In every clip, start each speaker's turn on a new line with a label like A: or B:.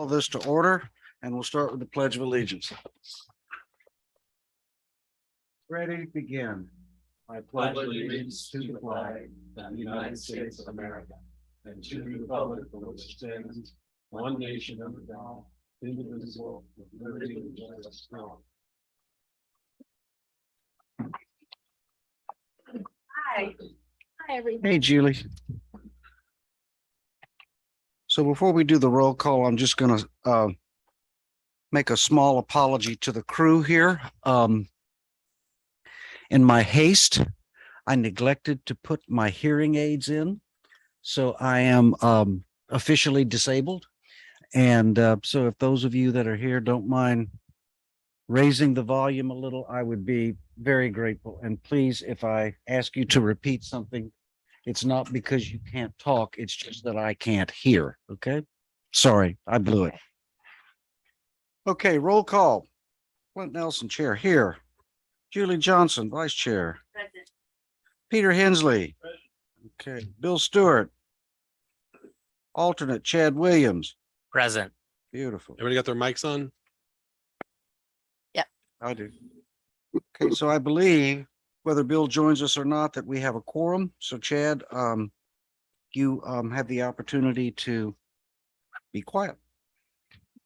A: All this to order, and we'll start with the Pledge of Allegiance. Ready, begin. I
B: Pledge allegiance to the flag of the United States of America and to the republic for which it stands, one nation under God, indivisible, with liberty and justice for all.
C: Hi. Hi, everyone.
A: Hey, Julie. So before we do the roll call, I'm just gonna make a small apology to the crew here. In my haste, I neglected to put my hearing aids in. So I am officially disabled. And so if those of you that are here don't mind raising the volume a little, I would be very grateful. And please, if I ask you to repeat something, it's not because you can't talk, it's just that I can't hear, okay? Sorry, I blew it. Okay, roll call. Clint Nelson, Chair, here. Julie Johnson, Vice Chair.
C: Present.
A: Peter Hensley. Okay, Bill Stewart. Alternate Chad Williams.
D: Present.
A: Beautiful.
B: Everybody got their mics on?
A: I do. Okay, so I believe whether Bill joins us or not, that we have a quorum. So Chad, you have the opportunity to be quiet,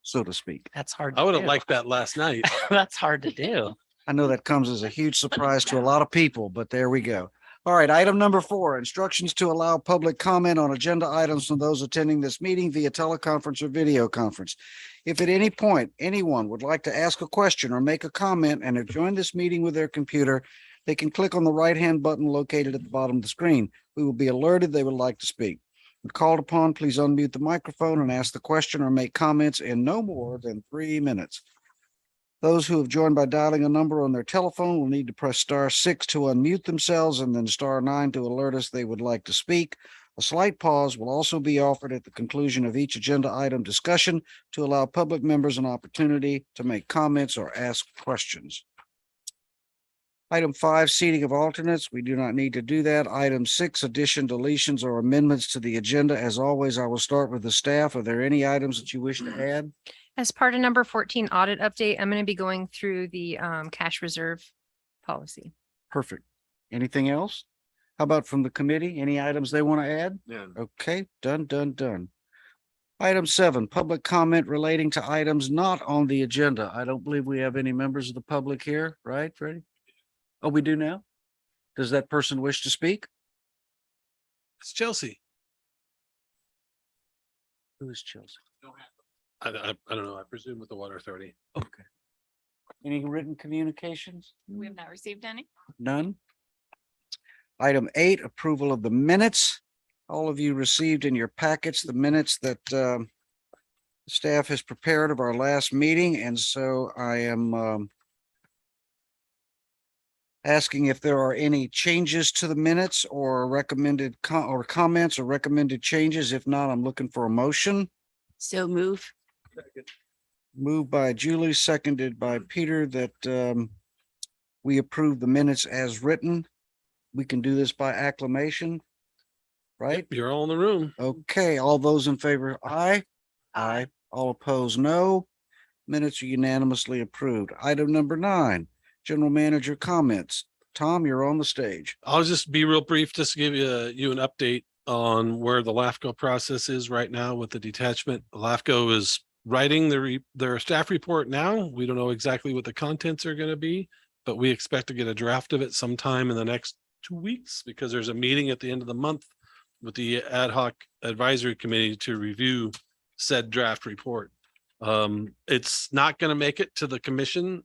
A: so to speak.
D: That's hard.
B: I
D: to
B: would have
D: do.
B: liked that last night.
D: That's hard to do.
A: I know that comes as a huge surprise to a lot of people, but there we go. All right, item number 4, instructions to allow public comment on agenda items from those attending this meeting via teleconference or video conference. If at any point anyone would like to ask a question or make a comment and have joined this meeting with their computer, they can click on the right-hand button located at the bottom of the screen. We will be alerted they would like to speak. When called upon, please unmute the microphone and ask the question or make comments in no more than 3 minutes. Those who have joined by dialing a number on their telephone will need to press *6 to unmute themselves and then *9 to alert us they would like to speak. A slight pause will also be offered at the conclusion of each agenda item discussion to allow public members an opportunity to make comments or ask questions. Item 5, seating of alternates. We do not need to do that. Item 6, addition, deletions, or amendments to the agenda. As always, I will start with the staff. Are there any items that you wish to add?
C: As part of number 14 audit update, I'm going to be going through the cash reserve policy.
A: Perfect. Anything else? How about from the committee? Any items they want to add?
B: Yeah.
A: Okay, done. Item 7, public comment relating to items not on the agenda. I don't believe we have any members of the public here, right, Freddie? Oh, we do now? Does that person wish to speak?
B: It's Chelsea.
A: Who is Chelsea?
B: I don't know. I presume with the Water Authority.
A: Okay. Any written communications?
C: We have not received any.
A: None. Item 8, approval of the minutes. All of you received in your packets the minutes that staff has prepared of our last meeting, and so I am asking if there are any changes to the minutes or recommended comments or recommended changes. If not, I'm looking for a motion.
C: So move.
A: Moved by Julie, seconded by Peter, that we approve the minutes as written. We can do this by acclamation, right?
B: Yep, you're all in the room.
A: Okay, all those in favor, aye. Aye. All opposed, no. Minutes are unanimously approved. Item number 9, general manager comments. Tom, you're on the stage.
B: I'll just be real brief, just to give you an update on where the LAFCO process is right now with the detachment. LAFCO is writing their staff report now. We don't know exactly what the contents are going to be, but we expect to get a draft of it sometime in the next 2 weeks, because there's a meeting at the end of the month with the ad hoc advisory committee to review said draft report. It's not going to make it to the commission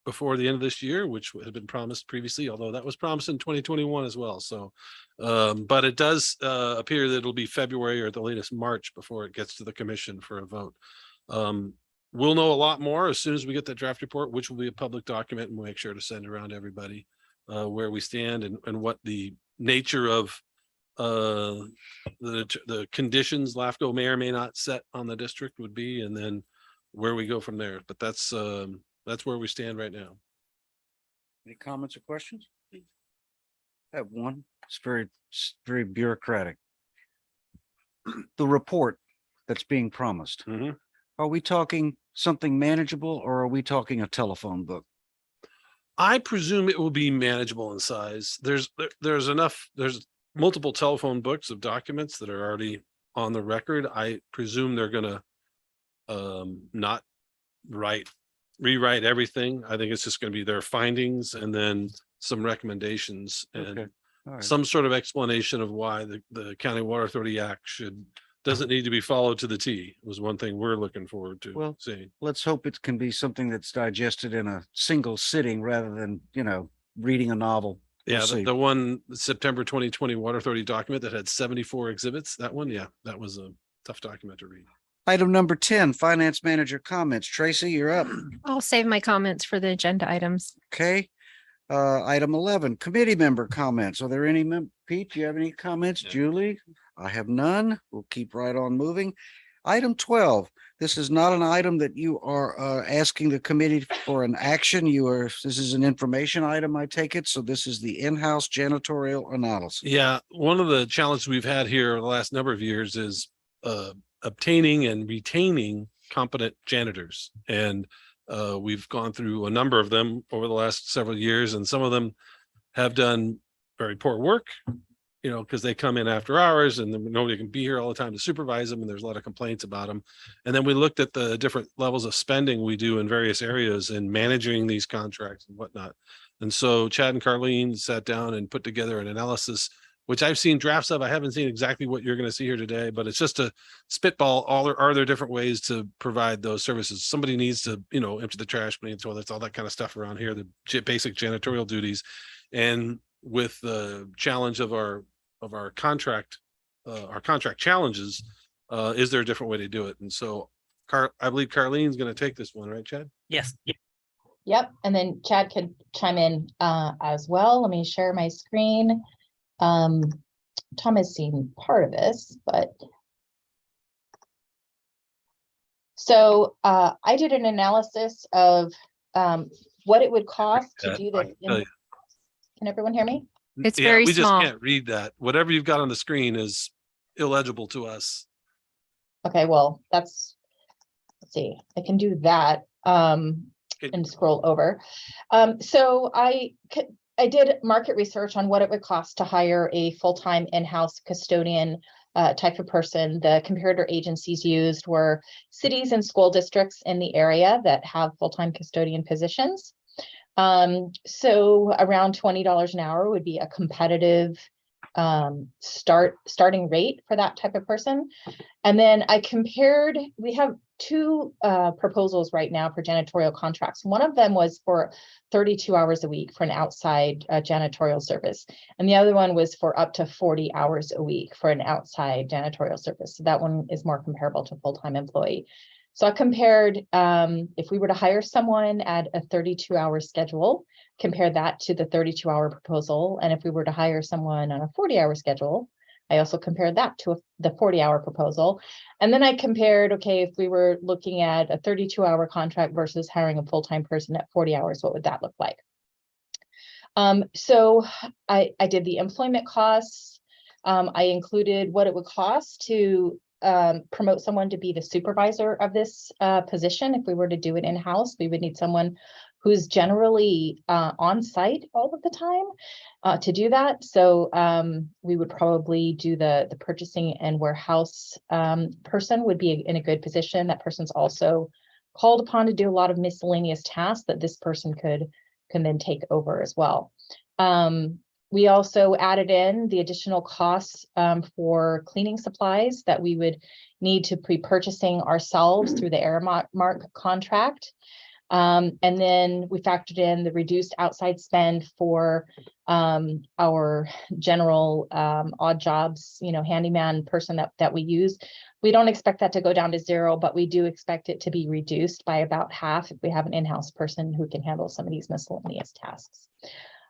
B: before the end of this year, which had been promised previously, although that was promised in 2021 as well. So, but it does appear that it'll be February or at the latest March before it gets to the commission for a vote. We'll know a lot more as soon as we get the draft report, which will be a public document, and we'll make sure to send around to everybody where we stand and what the nature of the conditions LAFCO may or may not set on the district would be, and then where we go from there. But that's where we stand right now.
A: Any comments or questions? I have one. It's very bureaucratic. The report that's being promised.
B: Mhm.
A: Are we talking something manageable or are we talking a telephone book?
B: I presume it will be manageable in size. There's enough, there's multiple telephone books of documents that are already on the record. I presume they're gonna not rewrite everything. I think it's just gonna be their findings and then some recommendations
A: Okay.
B: and
A: All right.
B: some sort of explanation of why the County Water Authority Act doesn't need to be followed to the T was one thing we're looking forward to
A: Well,
B: seeing.
A: Let's hope it can be something that's digested in a single sitting rather than, reading a novel. We'll
B: Yeah,
A: see.
B: the one September 2020 Water Authority document that had 74 exhibits, that one, yeah, that was a tough document to read.
A: Item number 10, finance manager comments. Tracy, you're up.
C: I'll save my comments for the agenda items.
A: Okay. Item 11, committee member comments. Are there any, Pete, do you have any comments?
B: No.
A: Julie? I have none. We'll keep right on moving. Item 12, this is not an item that you are asking the committee for an action. This is an information item, I take it. So this is the in-house janitorial analysis.
B: Yeah, one of the challenges we've had here over the last number of years is obtaining and retaining competent janitors. And we've gone through a number of them over the last several years, and some of them have done very poor work, because they come in after hours and then nobody can be here all the time to supervise them. And there's a lot of complaints about them. And then we looked at the different levels of spending we do in various areas in managing these contracts and whatnot. And so Chad and Carlene sat down and put together an analysis, which I've seen drafts of. I haven't seen exactly what you're going to see here today, but it's just a spitball. Are there different ways to provide those services? Somebody needs to, empty the trash, clean the toilets, all that kind of stuff around here, the basic janitorial duties. And with the challenge of our contract challenges, is there a different way to do it? And so I believe Carlene's going to take this one, right, Chad?
D: Yes.
E: Yep, and then Chad could chime in as well. Let me share my screen. Tom has seen part of this, but so I did an analysis of what it would cost to do this. Can everyone hear me?
C: It's
B: Yeah,
C: very
B: we
C: small.
B: just can't read that. Whatever you've got on the screen is illegible to us.
E: Okay, well, let's see, I can do that and scroll over. So I did market research on what it would cost to hire a full-time in-house custodian type of person. The comparator agencies used were cities and school districts in the area that have full-time custodian positions. So around $20 an hour would be a competitive starting rate for that type of person. And then I compared, we have two proposals right now for janitorial contracts. One of them was for 32 hours a week for an outside janitorial service. And the other one was for up to 40 hours a week for an outside janitorial service. So that one is more comparable to a full-time employee. So I compared if we were to hire someone at a 32-hour schedule, compare that to the 32-hour proposal. And if we were to hire someone on a 40-hour schedule, I also compared that to the 40-hour proposal. And then I compared, okay, if we were looking at a 32-hour contract versus hiring a full-time person at 40 hours, what would that look like? So I did the employment costs. I included what it would cost to promote someone to be the supervisor of this position. If we were to do it in-house, we would need someone who's generally on site all of the time to do that. So we would probably do the purchasing and warehouse person would be in a good position. That person's also called upon to do a lot of miscellaneous tasks that this person can then take over as well. We also added in the additional costs for cleaning supplies that we would need to be purchasing ourselves through the Aramark contract. And then we factored in the reduced outside spend for our general odd jobs, handyman person that we use. We don't expect that to go down to zero, but we do expect it to be reduced by about half if we have an in-house person who can handle some of these miscellaneous tasks.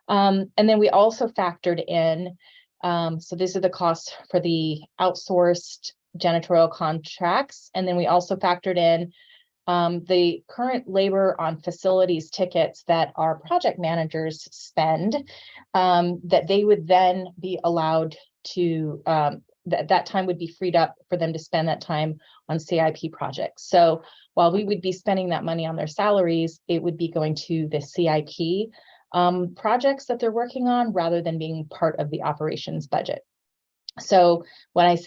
E: And then we also factored in, so these are the costs for the outsourced janitorial contracts. And then we also factored in the current labor on facilities tickets that our project managers spend, that they would then be allowed to that time would be freed up for them to spend that time on CIP projects. So while we would be spending that money on their salaries, it would be going to the CIP projects that they're working on rather than being part of the operations budget. So when I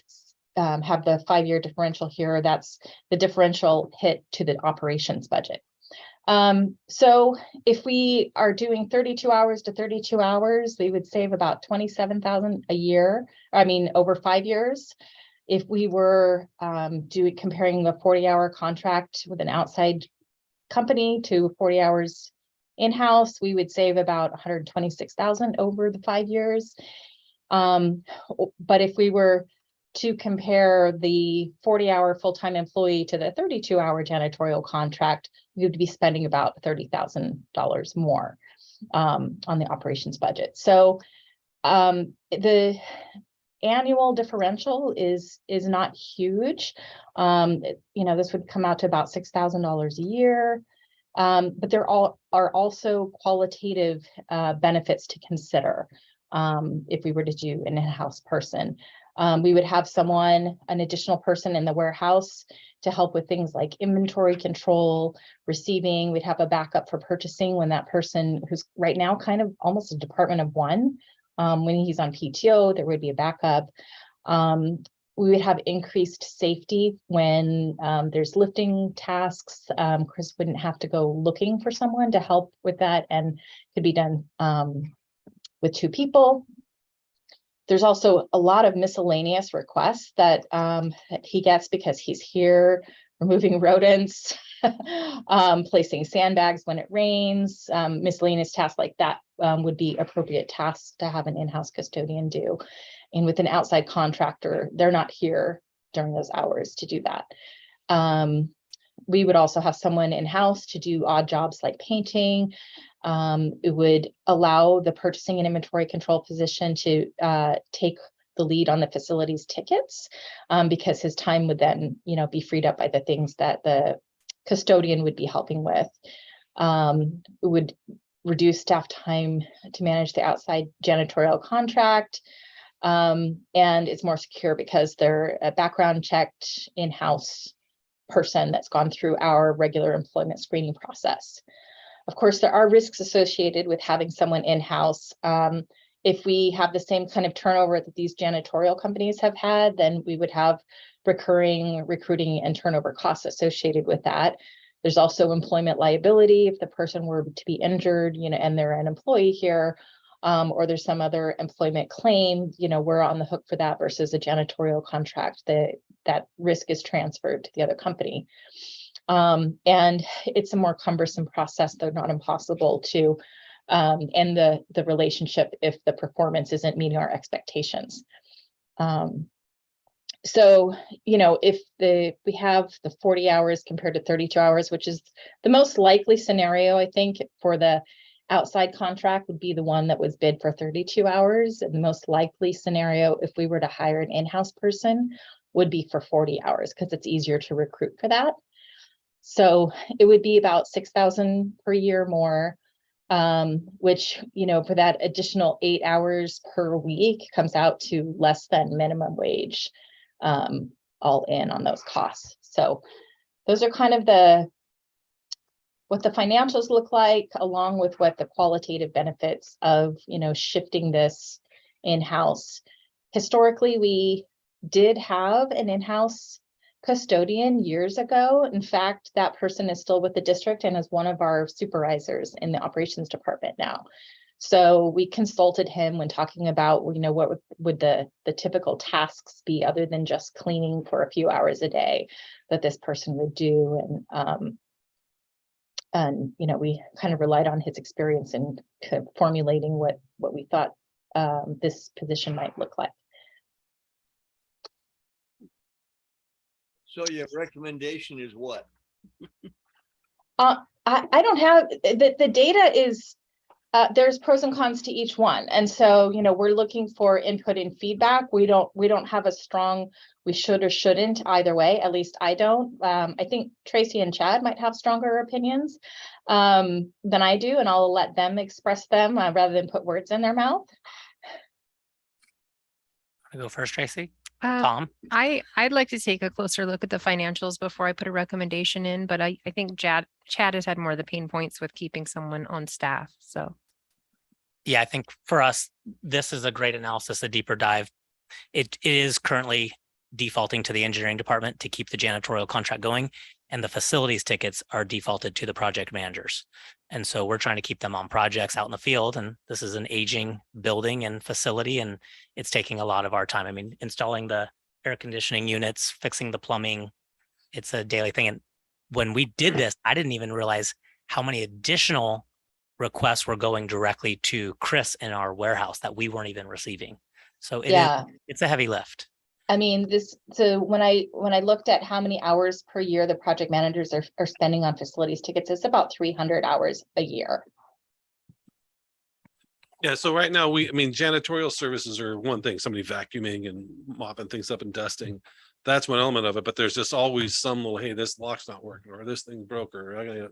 E: have the 5-year differential here, that's the differential hit to the operations budget. So if we are doing 32 hours to 32 hours, we would save about 27,000 a year. I mean, over 5 years. If we were comparing a 40-hour contract with an outside company to 40 hours in-house, we would save about 126,000 over the 5 years. But if we were to compare the 40-hour full-time employee to the 32-hour janitorial contract, we would be spending about $30,000 more on the operations budget. So the annual differential is not huge. This would come out to about $6,000 a year. But there are also qualitative benefits to consider if we were to do an in-house person. We would have an additional person in the warehouse to help with things like inventory control, receiving. We'd have a backup for purchasing when that person, who's right now kind of almost a department of one, when he's on PTO, there would be a backup. We would have increased safety when there's lifting tasks. Chris wouldn't have to go looking for someone to help with that, and could be done with 2 people. There's also a lot of miscellaneous requests that he gets because he's here removing rodents, placing sandbags when it rains, miscellaneous tasks like that would be appropriate tasks to have an in-house custodian do. And with an outside contractor, they're not here during those hours to do that. We would also have someone in-house to do odd jobs like painting. It would allow the purchasing and inventory control position to take the lead on the facilities tickets, because his time would then, be freed up by the things that the custodian would be helping with. It would reduce staff time to manage the outside janitorial contract. And it's more secure because they're a background checked in-house person that's gone through our regular employment screening process. Of course, there are risks associated with having someone in-house. If we have the same kind of turnover that these janitorial companies have had, then we would have recurring recruiting and turnover costs associated with that. There's also employment liability if the person were to be injured, and they're an employee here, or there's some other employment claim, we're on the hook for that versus a janitorial contract. That risk is transferred to the other company. And it's a more cumbersome process, though not impossible, to end the relationship if the performance isn't meeting our expectations. So, if we have the 40 hours compared to 32 hours, which is the most likely scenario, I think, for the outside contract would be the one that was bid for 32 hours. And the most likely scenario, if we were to hire an in-house person, would be for 40 hours because it's easier to recruit for that. So it would be about $6,000 per year more, which, for that additional 8 hours per week comes out to less than minimum wage, all in on those costs. So those are kind of what the financials look like, along with what the qualitative benefits of, shifting this in-house. Historically, we did have an in-house custodian years ago. In fact, that person is still with the district and is one of our supervisors in the operations department now. So we consulted him when talking about, what would the typical tasks be other than just cleaning for a few hours a day that this person would do. And we kind of relied on his experience in formulating what we thought this position might look like.
F: So your recommendation is what?
E: I don't have the data is there's pros and cons to each one. And so, we're looking for input and feedback. We don't have a strong, we should or shouldn't either way. At least I don't. I think Tracy and Chad might have stronger opinions than I do, and I'll let them express them rather than put words in their mouth.
D: I go first, Tracy. Tom?
C: I'd like to take a closer look at the financials before I put a recommendation in, but I think Chad has had more of the pain points with keeping someone on staff, so.
D: Yeah, I think for us, this is a great analysis, a deeper dive. It is currently defaulting to the engineering department to keep the janitorial contract going, and the facilities tickets are defaulted to the project managers. And so we're trying to keep them on projects out in the field, and this is an aging building and facility, and it's taking a lot of our time. I mean, installing the air conditioning units, fixing the plumbing, it's a daily thing. And when we did this, I didn't even realize how many additional requests were going directly to Chris in our warehouse that we weren't even receiving. So it's a heavy lift.
E: I mean, so when I looked at how many hours per year the project managers are spending on facilities tickets, it's about 300 hours a year.
B: Yeah, so right now I mean, janitorial services are one thing, somebody vacuuming and mopping things up and dusting. That's one element of it, but there's just always some little, hey, this lock's not working, or this thing broke, or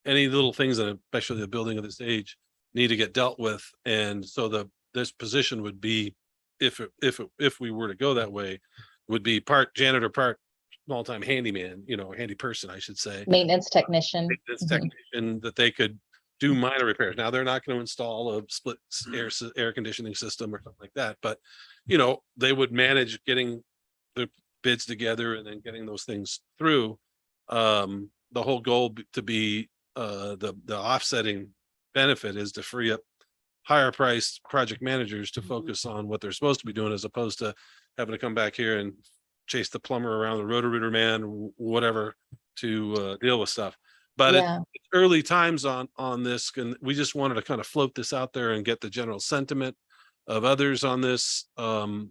B: any little things that, especially the building of this age, need to get dealt with. And so this position would be, if we were to go that way, would be part janitor, part small-time handyman, handy person, I should say.
E: Maintenance technician.
B: Maintenance technician, that they could do minor repairs. Now, they're not going to install a split air conditioning system or something like that, but they would manage getting the bids together and then getting those things through. The whole goal to be the offsetting benefit is to free up higher priced project managers to focus on what they're supposed to be doing, as opposed to having to come back here and chase the plumber around, the Roto-Rooter man, whatever, to deal with stuff. But it's early times on this, and we just wanted to kind of float this out there and get the general sentiment of others on this, from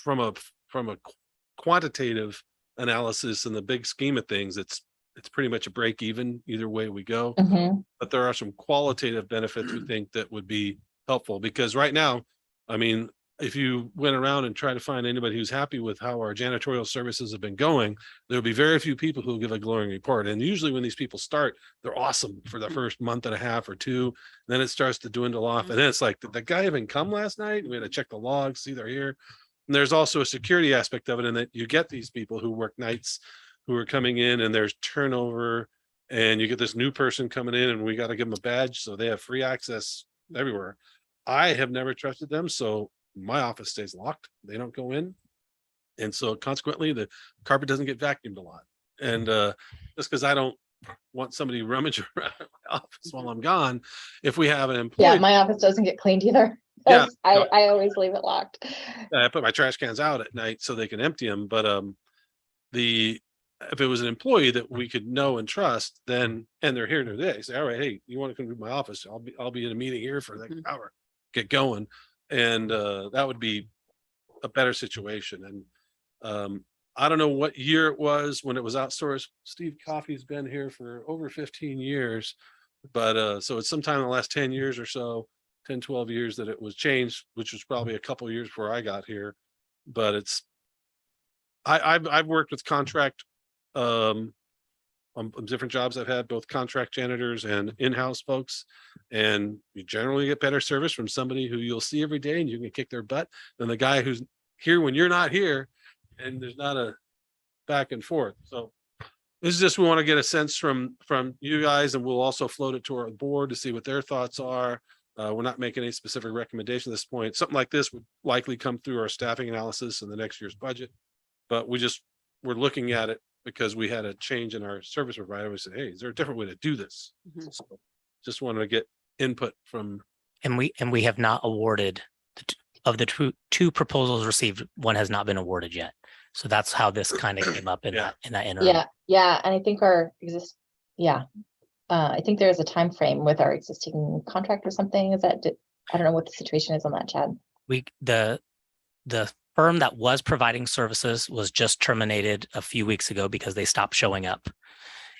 B: a quantitative analysis in the big scheme of things. It's pretty much a break even either way we go. But there are some qualitative benefits we think that would be helpful, because right now, I mean, if you went around and tried to find anybody who's happy with how our janitorial services have been going, there'll be very few people who will give a glowing report. And usually when these people start, they're awesome for the first month and a half or two. Then it starts to dwindle off. And then it's like, did the guy even come last night? We had to check the logs, see they're here. And there's also a security aspect of it, in that you get these people who work nights who are coming in, and there's turnover, and you get this new person coming in, and we got to give them a badge so they have free access everywhere. I have never trusted them, so my office stays locked. They don't go in. And so consequently, the carpet doesn't get vacuumed a lot. And just because I don't want somebody rummaging around my office while I'm gone, if we have an employee.
E: Yeah, my office doesn't get cleaned either.
B: Yeah,
E: I always leave it locked.
B: I put my trash cans out at night so they can empty them. But if it was an employee that we could know and trust, then, and they're here today, say, all right, hey, you want to come to my office? I'll be in a meeting here for like an hour, get going. And that would be a better situation. And I don't know what year it was when it was outsourced. Steve Coffey's been here for over 15 years, but so it's sometime in the last 10 years or so, 10, 12 years that it was changed, which was probably a couple of years before I got here. But I've worked with contract on different jobs. I've had both contract janitors and in-house folks, and you generally get better service from somebody who you'll see every day and you can kick their butt than the guy who's here when you're not here, and there's not a back and forth. So this is just, we want to get a sense from you guys, and we'll also float it to our board to see what their thoughts are. We're not making any specific recommendation at this point. Something like this would likely come through our staffing analysis in the next year's budget, but we're looking at it because we had a change in our service provider. We said, hey, is there a different way to do this? So just wanted to get input from.
D: And we have not awarded of the two proposals received, one has not been awarded yet. So that's how this kind of came up in that interim.
E: Yeah. And I think I think there is a time frame with our existing contract or something. I don't know what the situation is on that, Chad.
D: The firm that was providing services was just terminated a few weeks ago because they stopped showing up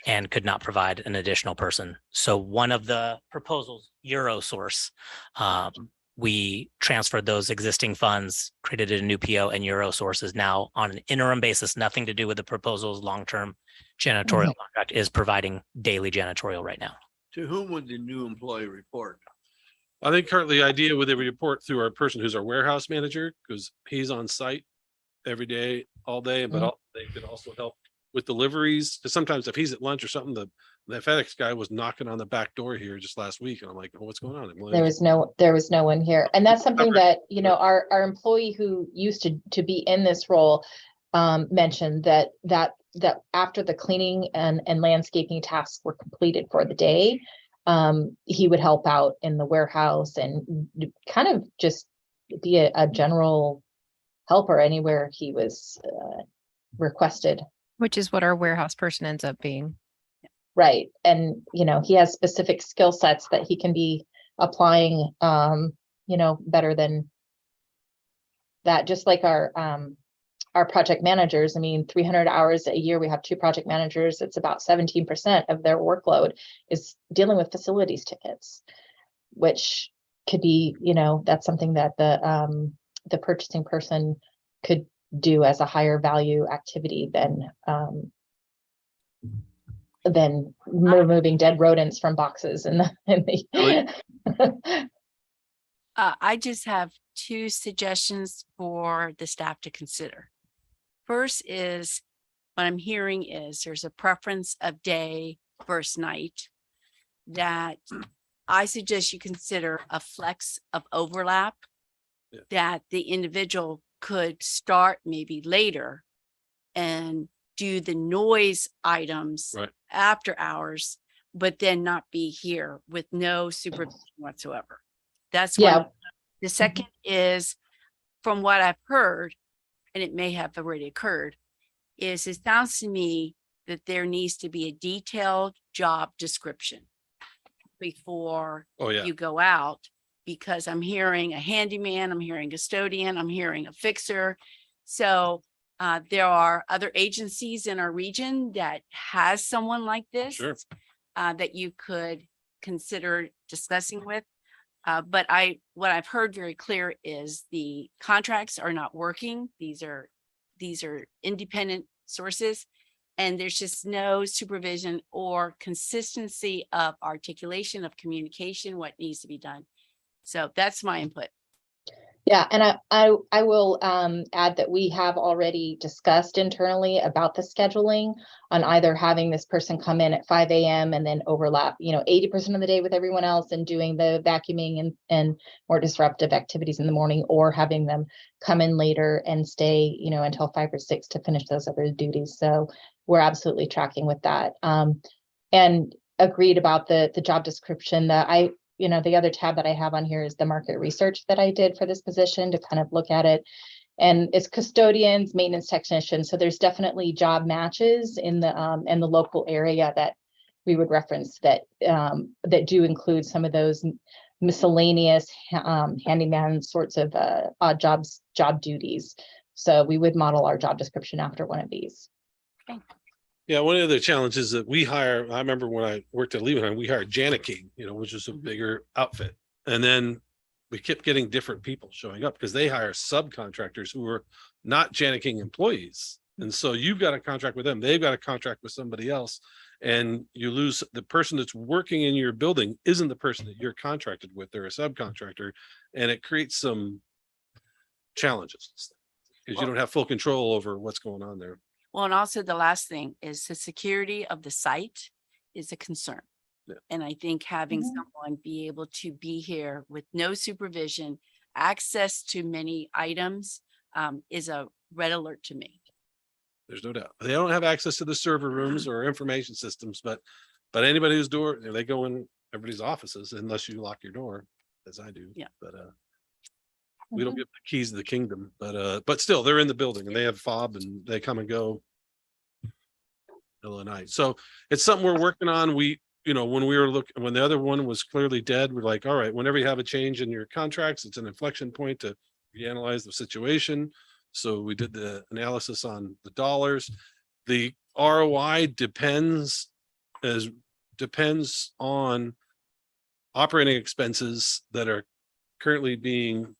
D: and could not provide an additional person. So one of the proposals, Eurosource, we transferred those existing funds, created a new PO, and Eurosource is now on an interim basis, nothing to do with the proposal's long-term janitorial contract, is providing daily janitorial right now.
F: To whom would the new employee report?
B: I think currently the idea would they report through our person who's our warehouse manager, because he's on site every day, all day, but
E: Mhm.
B: they could also help with deliveries. Cause sometimes if he's at lunch or something, the FedEx guy was knocking on the back door here just last week. And I'm like, oh, what's going on?
E: There was no one here. And that's something
B: Covered.
E: that, you know, our employee who used to be in this role mentioned that after the cleaning and landscaping tasks were completed for the day, he would help out in the warehouse and kind of just be a general helper anywhere he was requested.
C: Which is what our warehouse person ends up being.
E: Right. And, you know, he has specific skill sets that he can be applying, you know, better than that, just like our project managers. I mean, 300 hours a year, we have 2 project managers. It's about 17% of their workload is dealing with facilities tickets, which could be, you know, that's something that the purchasing person could do as a higher value activity than removing dead rodents from boxes in the
G: I just have 2 suggestions for the staff to consider. First is, what I'm hearing is there's a preference of day versus night, that I suggest you consider a flex of overlap.
B: Yeah.
G: That the individual could start maybe later and do the noise items
B: Right.
G: after hours, but then not be here with no supervision whatsoever. That's
E: Yeah.
G: one. The second is, from what I've heard, and it may have already occurred, is it sounds to me that there needs to be a detailed job description before
B: Oh, yeah.
G: you go out, because I'm hearing a handyman, I'm hearing custodian, I'm hearing a fixer. So there are other agencies in our region that has someone like this.
B: Sure.
G: That you could consider discussing with. But what I've heard very clear is the contracts are not working. These are independent sources, and there's just no supervision or consistency of articulation of communication, what needs to be done. So that's my input.
E: Yeah, and I will add that we have already discussed internally about the scheduling on either having this person come in at 5 a.m. and then overlap, you know, 80% of the day with everyone else and doing the vacuuming and more disruptive activities in the morning, or having them come in later and stay, you know, until 5 or 6 to finish those other duties. So we're absolutely tracking with that. And agreed about the job description. That you know, the other tab that I have on here is the market research that I did for this position to kind of look at it. And it's custodians, maintenance technicians. So there's definitely job matches in the local area that we would reference that do include some of those miscellaneous handyman sorts of odd job duties. So we would model our job description after one of these.
B: Yeah, one of the challenges that we hire, I remember when I worked at Lebanon, we hired Janiking, you know, which is a bigger outfit. And then we kept getting different people showing up because they hire subcontractors who are not Janiking employees. And so you've got a contract with them, they've got a contract with somebody else, and you lose the person that's working in your building isn't the person that you're contracted with, they're a subcontractor, and it creates some challenges because you don't have full control over what's going on there.
G: Well, and also the last thing is the security of the site is a concern.
B: Yeah.
G: And I think having
E: Mhm.
G: someone be able to be here with no supervision, access to many items, is a red alert to me.
B: There's no doubt. They don't have access to the server rooms or information systems, but anybody whose door, you know, they go in everybody's offices unless you lock your door, as I do.
G: Yeah.
B: But we don't give the keys to the kingdom, but still they're in the building and they have fob and they come and go middle of the night. So it's something we're working on. We, you know, when the other one was clearly dead, we're like, all right, whenever you have a change in your contracts, it's an inflection point to reanalyze the situation. So we did the analysis on the dollars. The ROI depends on operating expenses that are currently being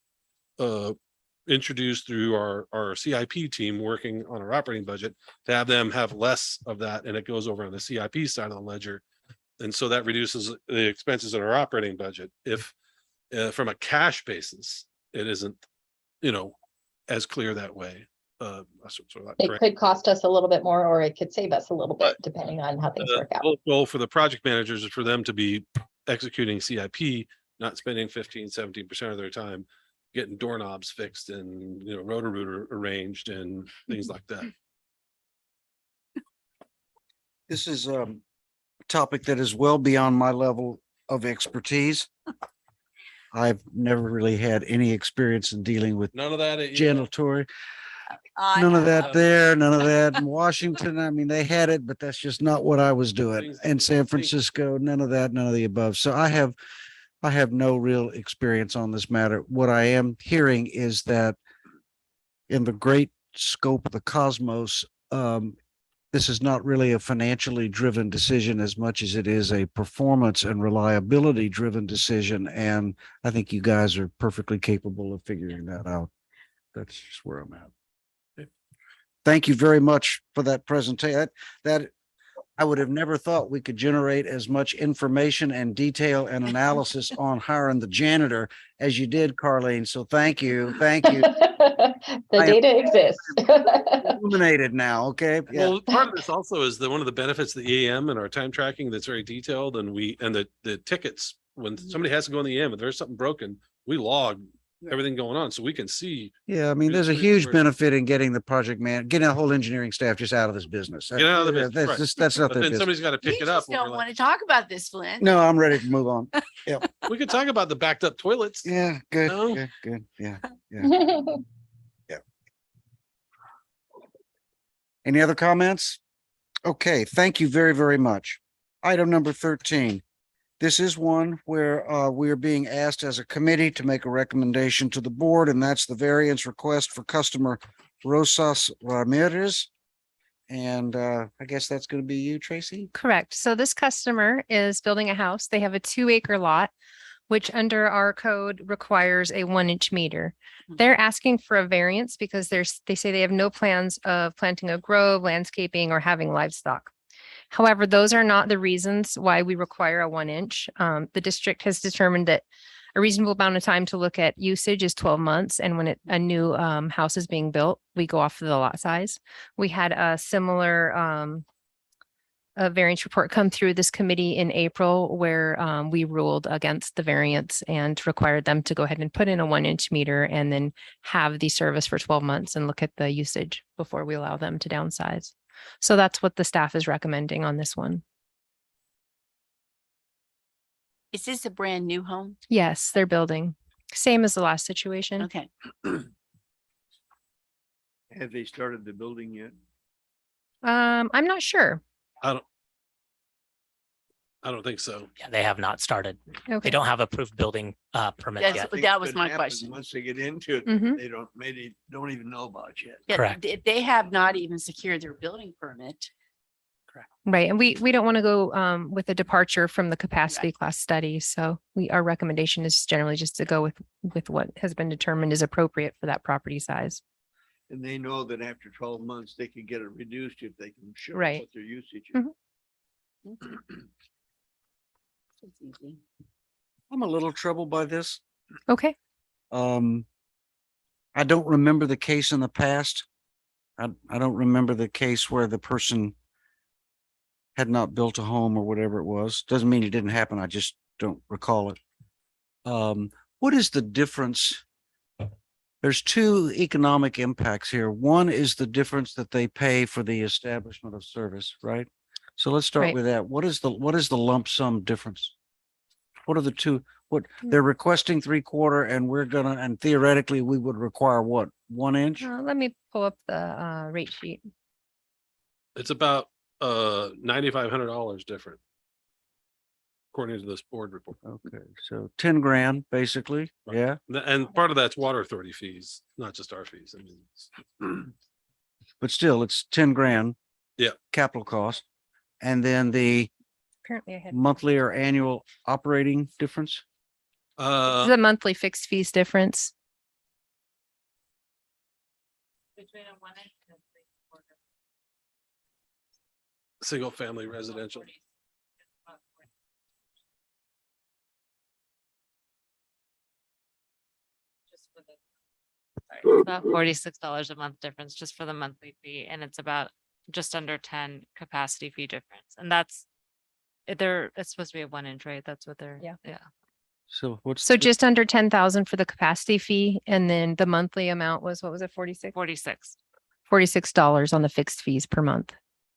B: introduced through our CIP team working on our operating budget, to have them have less of that, and it goes over on the CIP side of the ledger. And so that reduces the expenses in our operating budget. If from a cash basis, it isn't, you know, as clear that way.
E: It could cost us a little bit more, or it could save us a little bit,
B: Right.
E: depending on how things
B: The
E: work out.
B: whole goal for the project managers is for them to be executing CIP, not spending 15-17% of their time getting doorknobs fixed and, Roto-Rooter arranged and things like that.
A: This is a topic that is well beyond my level of expertise. I've never really had any experience in dealing with
B: None of that.
A: janitory.
G: I
A: None of
G: have-
A: that there, none of that in Washington. I mean, they had it, but that's just not what I was doing.
B: Things
A: In
B: that
A: San
B: we think-
A: Francisco, none of that, none of the above. So I have no real experience on this matter. What I am hearing is that in the great scope of the cosmos, this is not really a financially driven decision as much as it is a performance and reliability driven decision. And I think you guys are perfectly capable of figuring that out. That's just where I'm at. Thank you very much for that presentation. That I would have never thought we could generate as much information and detail and analysis on hiring the janitor as you did, Carlene. So thank you. Thank you.
E: The
A: I am-
E: data exists.
A: Illuminated now. Okay. Yeah.
B: Well, part of this also is one of the benefits of the EAM and our time tracking that's very detailed, and the tickets, when somebody has to go in the EAM, if there's something broken, we log everything going on, so we can see.
A: Yeah. I mean, there's a huge benefit in getting the project man, getting a whole engineering staff just out of this business.
B: Get out of the
A: Yeah,
B: business,
A: That's
B: right.
A: just, that's not
B: But
A: their
B: then
A: business.
B: somebody's got to pick
G: You
B: it up.
G: just
B: and we're
G: don't
B: like,
G: want to talk about this, Flynn.
A: No, I'm ready to move on.
B: we could talk about the backed up toilets.
A: Yeah. Good.
B: No.
A: Good. Good. Yeah. Any other comments? Okay, thank you very, very much. Item number 13. This is one where we are being asked as a committee to make a recommendation to the board, and that's the variance request for customer Rosas Ramirez. And I guess that's going to be you, Tracy?
C: Correct. So this customer is building a house. They have a 2-acre lot, which under our code requires a 1-inch meter. They're asking for a variance because they say they have no plans of planting a grove, landscaping, or having livestock. However, those are not the reasons why we require a 1-inch. The district has determined that a reasonable amount of time to look at usage is 12 months. And when a new house is being built, we go off of the lot size. We had a similar a variance report come through this committee in April where we ruled against the variance and required them to go ahead and put in a 1-inch meter and then have the service for 12 months and look at the usage before we allow them to downsize. So that's what the staff is recommending on this one.
G: Is this a brand new home?
C: Yes, they're building. Same as the last situation.
G: Okay.
F: Have they started the building yet?
C: I'm not sure.
B: I don't think so.
D: Yeah, they have not started.
C: Okay.
D: They don't have approved building permit
G: That's-
D: yet.
G: But
F: Things
G: that was
F: could
G: my
F: happen
G: question.
F: Once they get into it,
C: Mhm.
F: they don't even know about yet.
G: Yeah,
D: Correct.
G: they have not even secured their building permit.
C: Right. And we don't want to go with a departure from the capacity class study. So our recommendation is generally just to go with what has been determined is appropriate for that property size.
F: And they know that after 12 months, they can get it reduced if they can show
C: Right.
F: what their usage is.
C: Mhm.
G: It's easy.
A: I'm a little troubled by this.
C: Okay.
A: I don't remember the case in the past. I don't remember the case where the person had not built a home or whatever it was. Doesn't mean it didn't happen. I just don't recall it. What is the difference? There's 2 economic impacts here. One is the difference that they pay for the establishment of service, right? So let's start
C: Right.
A: with that. What is the lump sum difference? What are the two? What they're requesting 3/4 and theoretically we would require what? 1-inch?
C: Let me pull up the rate sheet.
B: It's about $9,500 different. According to this board report.
A: Okay, so 10 grand, basically.
B: Right.
A: Yeah.
B: And part of that's water authority fees, not just our fees. I mean,
A: But still, it's 10 grand.
B: Yeah.
A: Capital cost. And then the
C: Apparently I had
A: monthly or annual operating difference.
C: the monthly fixed fees difference.
B: single family residential.
H: It's about $46 a month difference just for the monthly fee, and it's about just under 10 capacity fee difference. And that's it's supposed to be a 1 inch, right? That's what they're,
C: Yeah.
H: yeah.
A: So what's?
C: So
A: the-
C: just under 10,000 for the capacity fee. And then the monthly amount was, what was it? 46?
H: 46.
C: $46 on the fixed fees per month.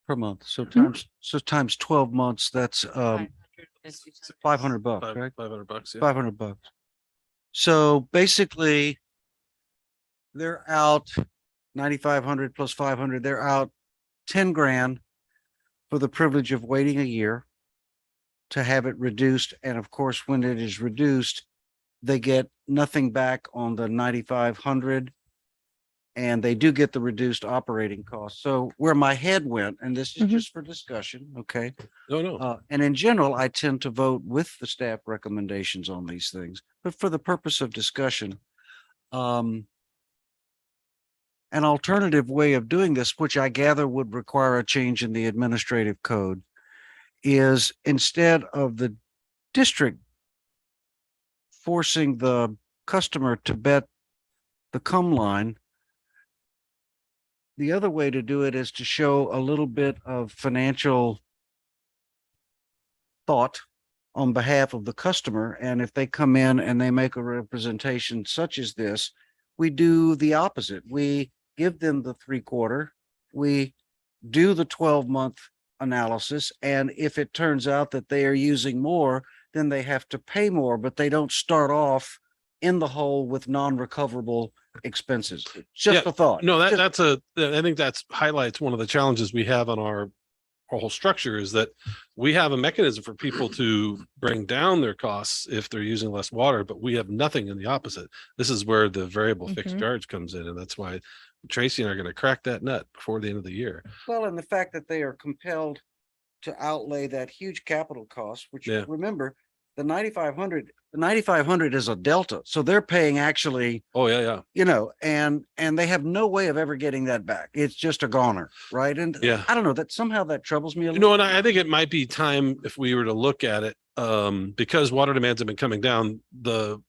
A: Per month. So
C: Mhm.
A: times 12 months, that's 500 bucks, right?
B: $500, yeah.
A: 500 bucks. So basically, they're out 9,500 plus 500, they're out 10 grand for the privilege of waiting a year to have it reduced. And of course, when it is reduced, they get nothing back on the 9,500. And they do get the reduced operating costs. So where my head went, and this is
C: Mhm.
A: just for discussion, okay?
B: No.
A: And in general, I tend to vote with the staff recommendations on these things, but for the purpose of discussion, an alternative way of doing this, which I gather would require a change in the administrative code, is instead of the district forcing the customer to bet the come line, the other way to do it is to show a little bit of financial thought on behalf of the customer. And if they come in and they make a representation such as this, we do the opposite. We give them the 3/4, we do the 12-month analysis. And if it turns out that they are using more, then they have to pay more, but they don't start off in the hole with non-recoverable expenses. Just
B: Yeah,
A: a thought.
B: No,
A: Just-
B: I think that's highlights one of the challenges we have on our whole structure is that we have a mechanism for people to bring down their costs if they're using less water, but we have nothing in the opposite. This is where the variable fixed
C: Mhm.
B: charge comes in, and that's why Tracy and I are going to crack that nut before the end of the year.
A: Well, and the fact that they are compelled to outlay that huge capital cost, which
B: Yeah.
A: remember, the 9,500 is a delta. So they're paying actually,
B: Oh, yeah.
A: and they have no way of ever getting that back. It's just a goner, right? And
B: Yeah.
A: I don't know, that somehow that troubles me a
B: You
A: little.
B: know, and I think it might be time if we were to look at it, because water demands have been coming down, the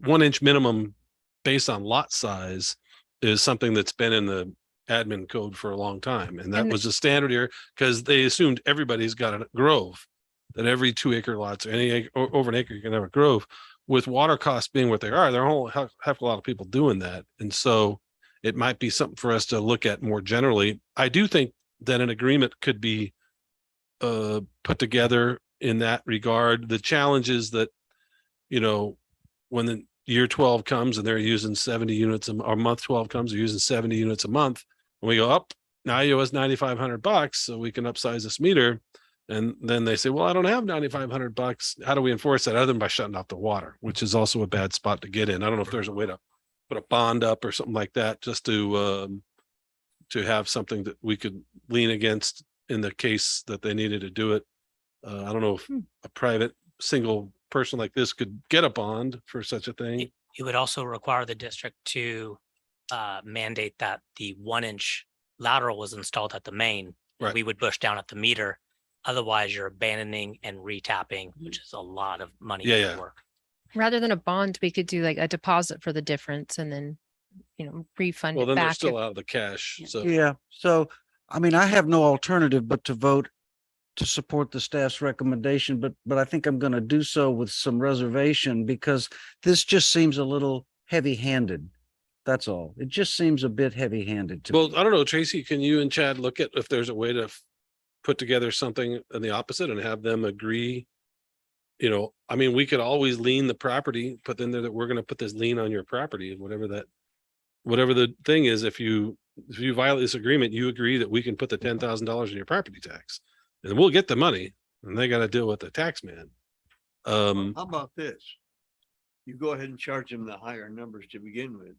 B: 1 inch minimum based on lot size is something that's been in the admin code for a long time. And that
C: And-
B: was a standard here because they assumed everybody's got a grove, that every 2 acre lots or over an acre, you can have a grove. With water costs being what they are, there are a whole heck of a lot of people doing that. And so it might be something for us to look at more generally. I do think that an agreement could be put together in that regard. The challenge is that, when the year 12 comes and they're using 70 units or month 12 comes, they're using 70 units a month. And we go up, now you owe us $9,500, so we can upsize this meter. And then they say, well, I don't have $9,500. How do we enforce that other than by shutting off the water, which is also a bad spot to get in. I don't know if there's a way to put a bond up or something like that, just to have something that we could lean against in the case that they needed to do it. I don't know if a private single person like this could get a bond for such a thing.
D: It would also require the district to mandate that the 1 inch lateral was installed at the main.
B: Right.
D: We would push down at the meter. Otherwise, you're abandoning and retapping, which is a lot of money.
B: Yeah,
D: to
B: yeah.
D: Work.
C: Rather than a bond, we could do like a deposit for the difference and then, refund
B: Well,
C: it
B: then they're
C: back.
B: still
C: if-
B: out of the cash. So
A: Yeah, so, I mean, I have no alternative but to vote to support the staff's recommendation, but I think I'm going to do so with some reservation because this just seems a little heavy-handed. That's all. It just seems a bit heavy-handed to me.
B: well, I don't know, Tracy, can you and Chad look at if there's a way to put together something in the opposite and have them agree? I mean, we could always lien the property, put in there that we're going to put this lien on your property and whatever the thing is, if you violate this agreement, you agree that we can put the $10,000 in your property tax and we'll get the money and they got to deal with the tax man.
F: How about this? You go ahead and charge them the higher numbers to begin with.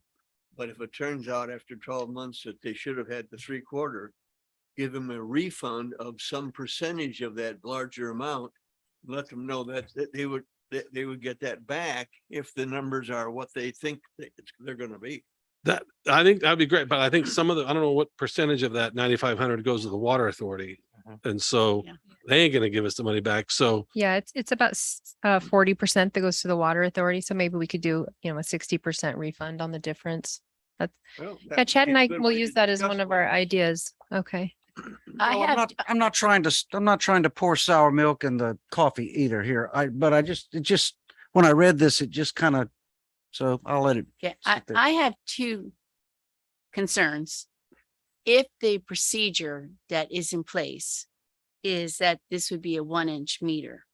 F: But if it turns out after 12 months that they should have had the 3/4, give them a refund of some percentage of that larger amount. Let them know that they would get that back if the numbers are what they think they're gonna be.
B: That, I think that'd be great, but I think some of I don't know what percentage of that 9,500 goes to the water authority.
D: Mhm.
B: And so
G: Yeah.
B: they ain't gonna give us the money back. So
C: Yeah, it's about 40% that goes to the water authority. So maybe we could do, a 60% refund on the difference. That's,
F: Well,
C: yeah,
F: that
C: Chad
F: would
C: and
F: be
C: I
F: a good
C: will
F: way to
C: use that as
F: discuss
C: one of
F: with
C: our
F: them.
C: ideas. Okay.
G: I
A: Well,
G: have,
A: I'm not trying to, I'm not trying to pour sour milk in the coffee either here. But it just, when I read this, it just kind of, so I'll let it.
G: yeah,
A: sit there.
G: I have two concerns. If the procedure that is in place is that this would be a 1-inch meter,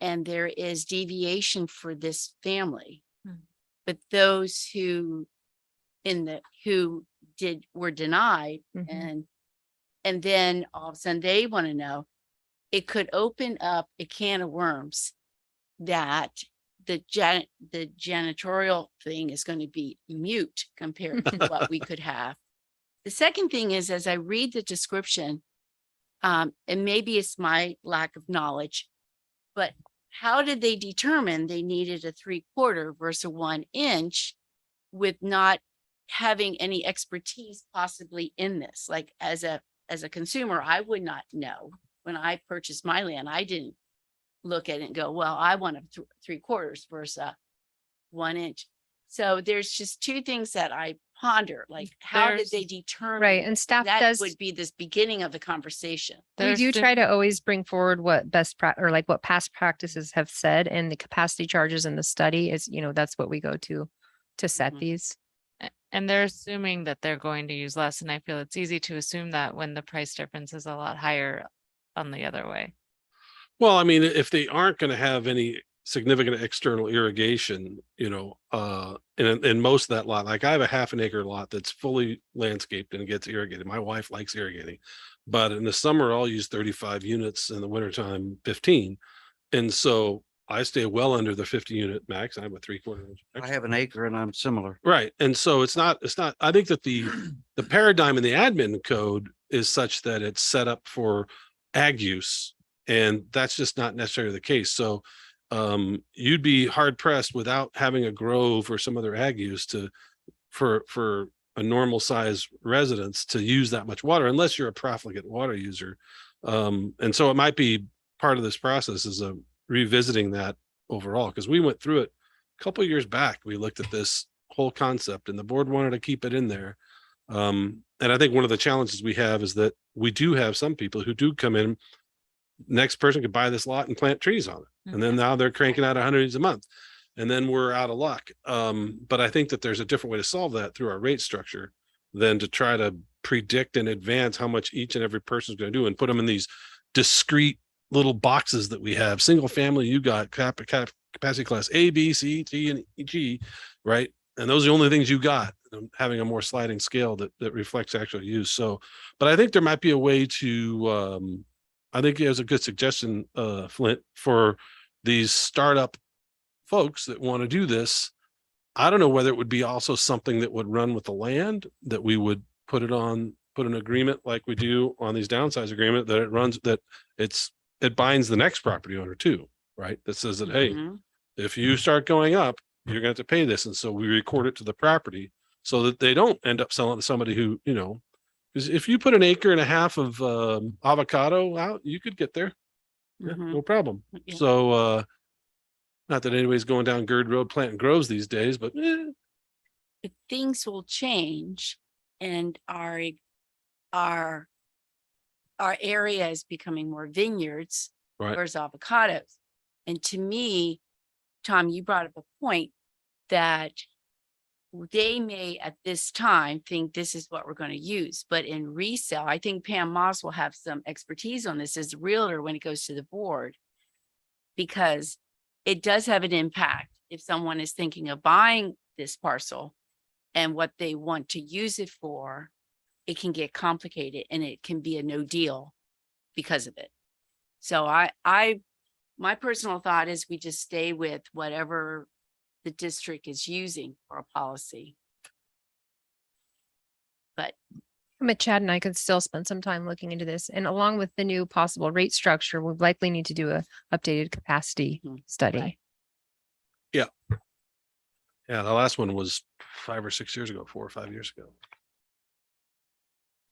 G: and there is deviation for this family,
H: Hmm.
G: but those who were denied,
C: Mhm.
G: and then all of a sudden they want to know, it could open up a can of worms that the janitorial thing is going to be mute compared to what we could have. The second thing is, as I read the description, and maybe it's my lack of knowledge, but how did they determine they needed a 3/4 versus a 1-inch with not having any expertise possibly in this? Like as a consumer, I would not know. When I purchased my land, I didn't look at it and go, well, I want a 3/4 versus a 1-inch. So there's just two things that I ponder, like how did
H: There's-
G: they determine?
C: Right. And staff
G: That
C: does,
G: would be this beginning of the conversation.
C: we
H: There's
C: do
H: diff-
C: try to always bring forward what or like what past practices have said, and the capacity charges in the study is, that's what we go to set
G: Mhm.
C: these.
H: And they're assuming that they're going to use less, and I feel it's easy to assume that when the price difference is a lot higher on the other way.
B: well, I mean, if they aren't gonna have any significant external irrigation, in most of that lot, like I have a half an acre lot that's fully landscaped and it gets irrigated. My wife likes irrigating. But in the summer, I'll use 35 units, in the wintertime, 15. And so I stay well under the 50 unit max. I have a 3/4 inch.
A: I have an acre and I'm similar.
B: Right. And so it's not, I think that the paradigm in the admin code is such that it's set up for ag use. And that's just not necessarily the case. So you'd be hard pressed without having a grove or some other ag use for a normal size residence to use that much water, unless you're a profligate water user. And so it might be part of this process is revisiting that overall, because we went through it a couple of years back. We looked at this whole concept and the board wanted to keep it in there. And I think one of the challenges we have is that we do have some people who do come in. Next person could buy this lot and plant trees on it. And then now they're cranking out hundreds a month. And then we're out of luck. But I think that there's a different way to solve that through our rate structure than to try to predict in advance how much each and every person is going to do and put them in these discrete little boxes that we have. Single family, you got capacity class A, B, C, D, and G, right? And those are the only things you got. Having a more sliding scale that reflects actual use. So, but I think there might be a way to, I think it was a good suggestion, Flint, for these startup folks that want to do this. I don't know whether it would be also something that would run with the land, that we would put an agreement like we do on these downsize agreement, that it runs, that it binds the next property owner too, right? That says that, hey,
G: Mhm.
B: if you start going up, you're going to have to pay this. And so we record it to the property so that they don't end up selling to somebody who, because if you put an acre and a half of avocado out, you could get there. Yeah,
G: Mhm.
B: no problem.
G: Yeah.
B: So not that anybody's going down Gird Road planting groves these days, but
G: But things will change, and our area is becoming more vineyards
B: Right.
G: versus avocados. And to me, Tom, you brought up a point that they may at this time think this is what we're going to use, but in resale, I think Pam Moss will have some expertise on this as a realtor when it goes to the board, because it does have an impact if someone is thinking of buying this parcel and what they want to use it for. It can get complicated and it can be a no deal because of it. So my personal thought is we just stay with whatever the district is using for a policy. But
C: Chad and I could still spend some time looking into this, and along with the new possible rate structure, we likely need to do a updated capacity
G: Mhm.
C: study.
G: Right.
B: yeah, the last one was 5 or 6 years ago, 4 or 5 years ago.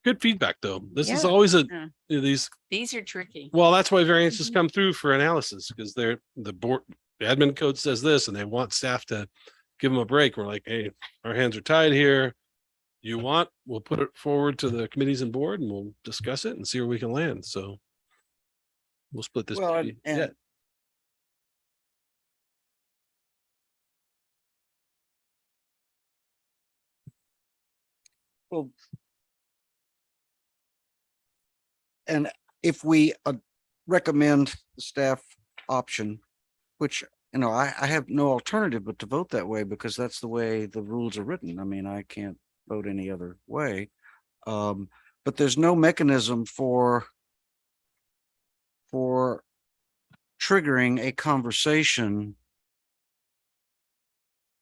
B: Good feedback, though. This is
C: Yeah.
B: always
G: Yeah.
B: these,
G: These are tricky.
B: well, that's why variances
C: Mhm.
B: come through for analysis, because the board, the admin code says this, and they want staff to give them a break. We're like, hey, our hands are tied here. You want, we'll put it forward to the committees and board and we'll discuss it and see where we can land. So we'll split this.
A: Well,
B: baby.
A: and-
B: Yeah.
A: Well, and if we recommend the staff option, which, you know, I have no alternative but to vote that way because that's the way the rules are written. I mean, I can't vote any other way. But there's no mechanism for triggering a conversation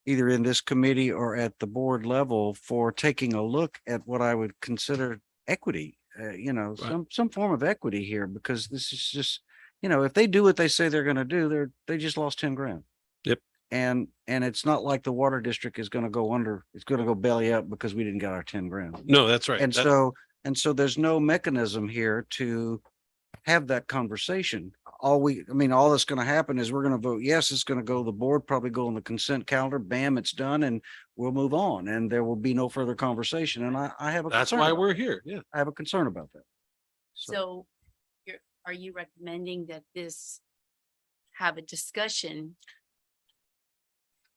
A: either in this committee or at the board level for taking a look at what I would consider equity, you know,
B: Right.
A: some form of equity here, because this is just, you know, if they do what they say they're going to do, they just lost 10 grand.
B: Yep.
A: And it's not like the water district is going to go under, it's going to go belly up because we didn't get our 10 grand.
B: No, that's right.
A: And
B: That-
A: so there's no mechanism here to have that conversation. All that's going to happen is we're going to vote yes, it's going to go to the board, probably go on the consent calendar, bam, it's done, and we'll move on. And there will be no further conversation. And I have a
B: that's
A: concern
B: why
A: about
B: we're
A: that.
B: here. Yeah.
A: I have a concern about that.
G: So are you recommending that this have a discussion?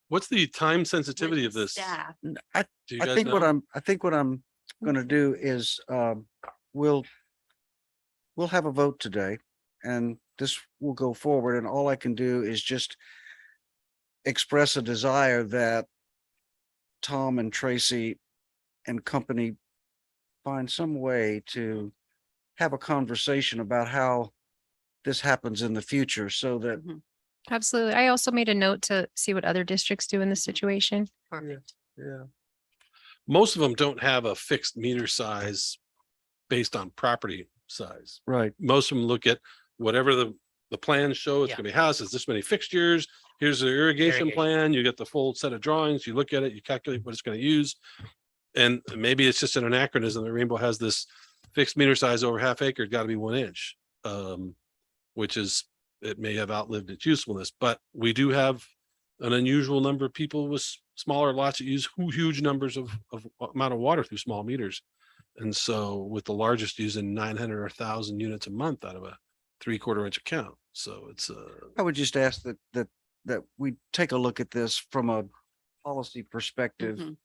B: What's the time
G: with
B: sensitivity
G: the
B: of this?
G: Staff.
A: I
B: Do you
A: I
B: guys
A: think
B: know?
A: I think what I'm gonna do is, we'll have a vote today and this will go forward, and all I can do is just express a desire that Tom and Tracy and company find some way to have a conversation about how this happens in the future so that
G: Mhm.
C: Absolutely. I also made a note to see what other districts do in this situation.
G: Perfect.
A: yeah.
B: Most of them don't have a fixed meter size based on property size.
A: Right.
B: Most of them look at whatever the plans show, it's
D: Yeah.
B: gonna be houses, this many fixtures, here's the irrigation
D: Irrigation.
B: plan, you get the full set of drawings, you look at it, you calculate what it's gonna use. And maybe it's just an anachronism that Rainbow has this fixed meter size over half acre, got to be 1 inch. Which is, it may have outlived its usefulness, but we do have an unusual number of people with smaller lots that use huge numbers of amount of water through small meters. And so with the largest using 900 or 1,000 units a month out of a 3/4 inch account. So it's
A: I would just ask that we take a look at this from a policy perspective.
G: Mhm.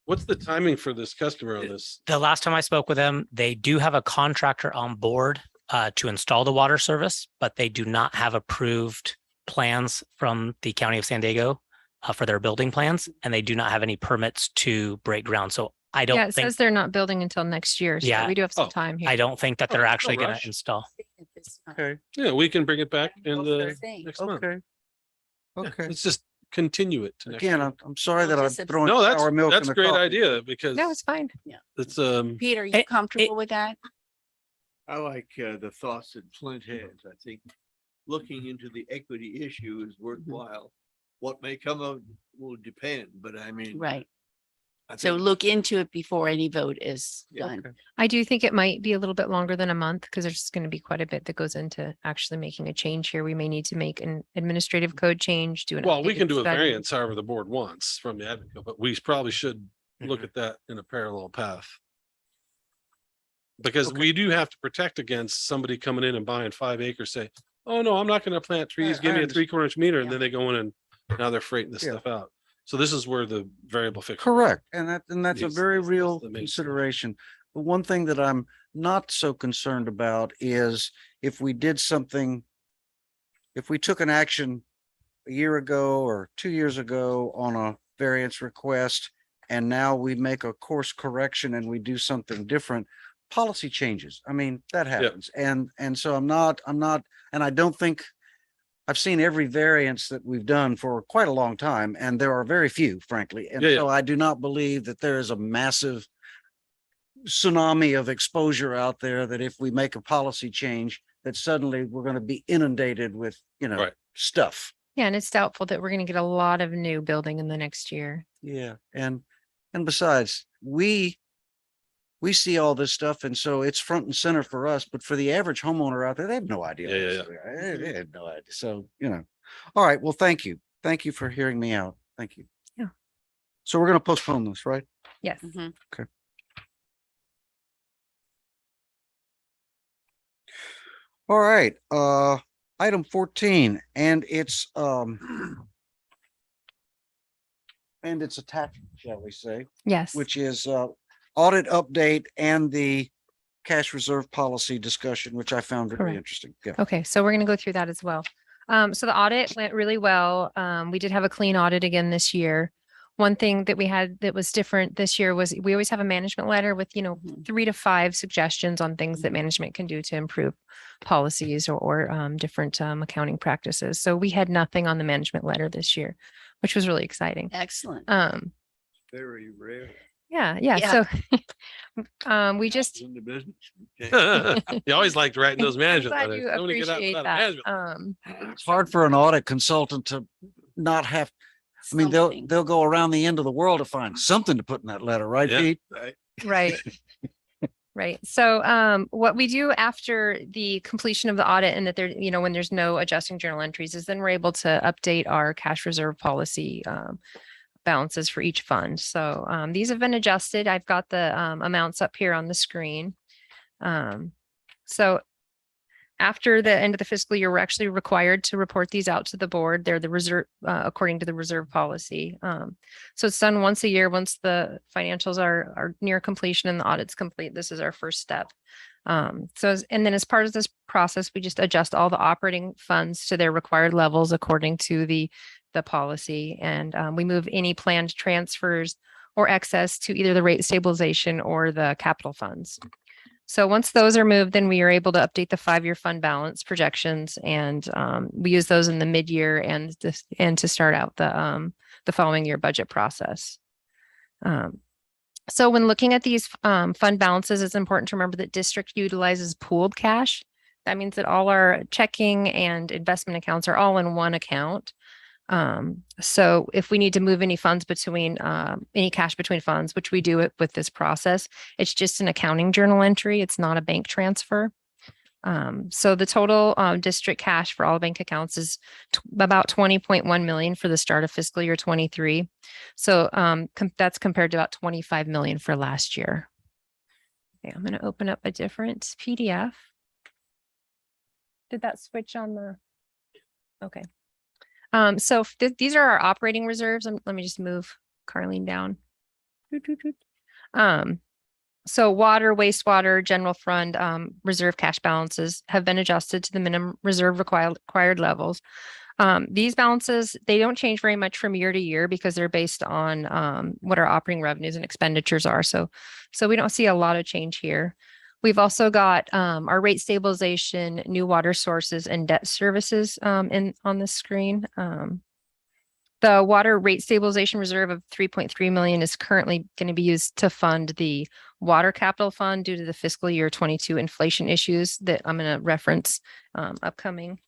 B: what's the timing for this customer on this?
D: The last time I spoke with them, they do have a contractor on board to install the water service, but they do not have approved plans from the County of San Diego for their building plans, and they do not have any permits to break ground. So I
C: Yeah,
D: don't
C: it
D: think,
C: says they're not building until next year. So
D: Yeah.
C: we do have some
B: Oh,
C: time here.
D: I don't think that
B: Oh,
D: they're
B: no
D: actually going
B: rush.
D: to install.
G: At this time.
A: Okay,
B: Yeah, we can bring it back in
G: Okay.
B: the
G: Thing.
B: next month.
A: okay.
B: Yeah,
A: Okay.
B: let's just continue it to next
A: Again,
B: year.
A: I'm sorry
G: We'll
A: that I'm
G: just
A: throwing
B: No,
A: sour milk in
B: that's
A: the
B: a great
A: coffee.
B: idea because
C: No, it's fine.
B: it's,
G: Pete, are you
D: It-
G: comfortable with that?
F: I like the thoughts that Flint has. I think looking into the equity issue is worthwhile. What may come of will depend, but I mean.
G: Right.
F: I
G: So
F: think-
G: look into it before any vote is
F: Yeah,
G: done.
A: okay.
C: I do think it might be a little bit longer than a month because there's going to be quite a bit that goes into actually making a change here. We may need to make an administrative code change, do an.
B: well, we can
C: updated
B: do a
C: study.
B: variance however the board wants from the advocate, but we probably should look
D: Mhm.
B: at that in a parallel path. Because
A: Okay.
B: we do have to protect against somebody coming in and buying 5 acres, say, oh, no, I'm not gonna plant trees,
A: I
B: give me a
A: understand.
B: 3/4 inch meter, and
G: Yeah.
B: then they go in and now they're freighting this
A: Yeah.
B: stuff out. So this is where the variable fix.
A: Correct. And that's a
B: Yes,
A: very
B: that's
A: real
B: the main
A: consideration. But one thing that I'm not so concerned about is if we did something, if we took an action a year ago or 2 years ago on a variance request, and now we make a course correction and we do something different, policy changes. I mean, that happens. And so I'm not, and I don't think I've seen every variance that we've done for quite a long time, and there are very few, frankly. And
B: Yeah, yeah.
A: so I do not believe that there is a massive tsunami of exposure out there that if we make a policy change, that suddenly we're going to be inundated with,
B: Right.
A: stuff.
C: Yeah, and it's doubtful that we're going to get a lot of new building in the next year.
A: Yeah. And besides, we we see all this stuff and so it's front and center for us, but for the average homeowner out there, they have no idea.
B: Yeah, yeah,
A: They had no idea. So, all right. Well, thank you. Thank you for hearing me out. Thank you.
C: Yeah.
A: So we're going to postpone this, right?
C: Yes.
G: Mhm.
A: All right, item 14, and it's attached, shall we say,
C: Yes.
A: which is audit update and the cash reserve policy discussion, which I found very
C: Correct.
A: interesting. Yeah.
C: Okay, so we're going to go through that as well. So the audit went really well. We did have a clean audit again this year. One thing that we had that was different this year was we always have a management letter with,
G: Mhm.
C: 3 to 5 suggestions on things that management can do to improve policies or different accounting practices. So we had nothing on the management letter this year, which was really exciting.
G: Excellent.
F: Very rare
C: Yeah.
G: Yeah.
C: So we just
F: in the business.
B: You always liked writing those
C: I'm
B: management
C: glad
B: letters.
C: you
B: Nobody get out
C: appreciate
B: without a
C: that.
B: management.
A: It's hard for an audit consultant to not have, I mean,
G: Something.
A: they'll go around the end of the world to find something to put in that letter, right,
B: Yeah.
A: Pete?
F: Right.
C: Right. Right. So what we do after the completion of the audit and that there, when there's no adjusting journal entries is then we're able to update our cash reserve policy balances for each fund. So these have been adjusted. I've got the amounts up here on the screen. So after the end of the fiscal year, we're actually required to report these out to the board. They're the reserve, according to the reserve policy. So it's done once a year. Once the financials are near completion and the audit's complete, this is our first step. And then as part of this process, we just adjust all the operating funds to their required levels according to the policy. And we move any planned transfers or excess to either the rate stabilization or the capital funds. So once those are moved, then we are able to update the 5-year fund balance projections, and we use those in the mid-year and to start out the following year budget process. So when looking at these fund balances, it's important to remember that district utilizes pooled cash. That means that all our checking and investment accounts are all in one account. So if we need to move any funds between any cash between funds, which we do it with this process, it's just an accounting journal entry. It's not a bank transfer. So the total district cash for all bank accounts is about 20.1 million for the start of fiscal year 23. So that's compared to about 25 million for last year. Okay, I'm going to open up a different PDF. Did that switch on the? Okay. So these are our operating reserves. Let me just move Carlene down. So water, wastewater, general fund, reserve cash balances have been adjusted to the minimum reserve required levels. These balances, they don't change very much from year to year because they're based on what our operating revenues and expenditures are. So we don't see a lot of change here. We've also got our rate stabilization, new water sources, and debt services on the screen. The water rate stabilization reserve of 3.3 million is currently going to be used to fund the water capital fund due to the fiscal year 22 inflation issues that I'm going to reference upcoming.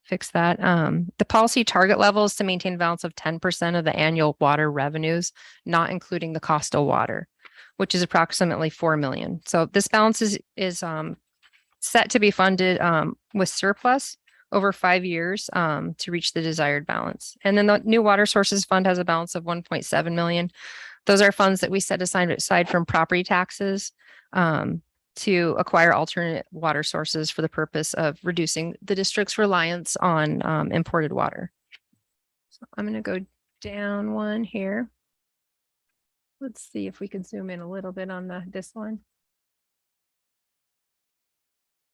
C: Fix that. The policy target level is to maintain a balance of 10% of the annual water revenues, not including the cost of water, which is approximately 4 million. So this balance is set to be funded with surplus over 5 years to reach the desired balance. And then the new water sources fund has a balance of 1.7 million. Those are funds that we set aside from property taxes to acquire alternate water sources for the purpose of reducing the district's reliance on imported water. So I'm going to go down one here. Let's see if we can zoom in a little bit on this one.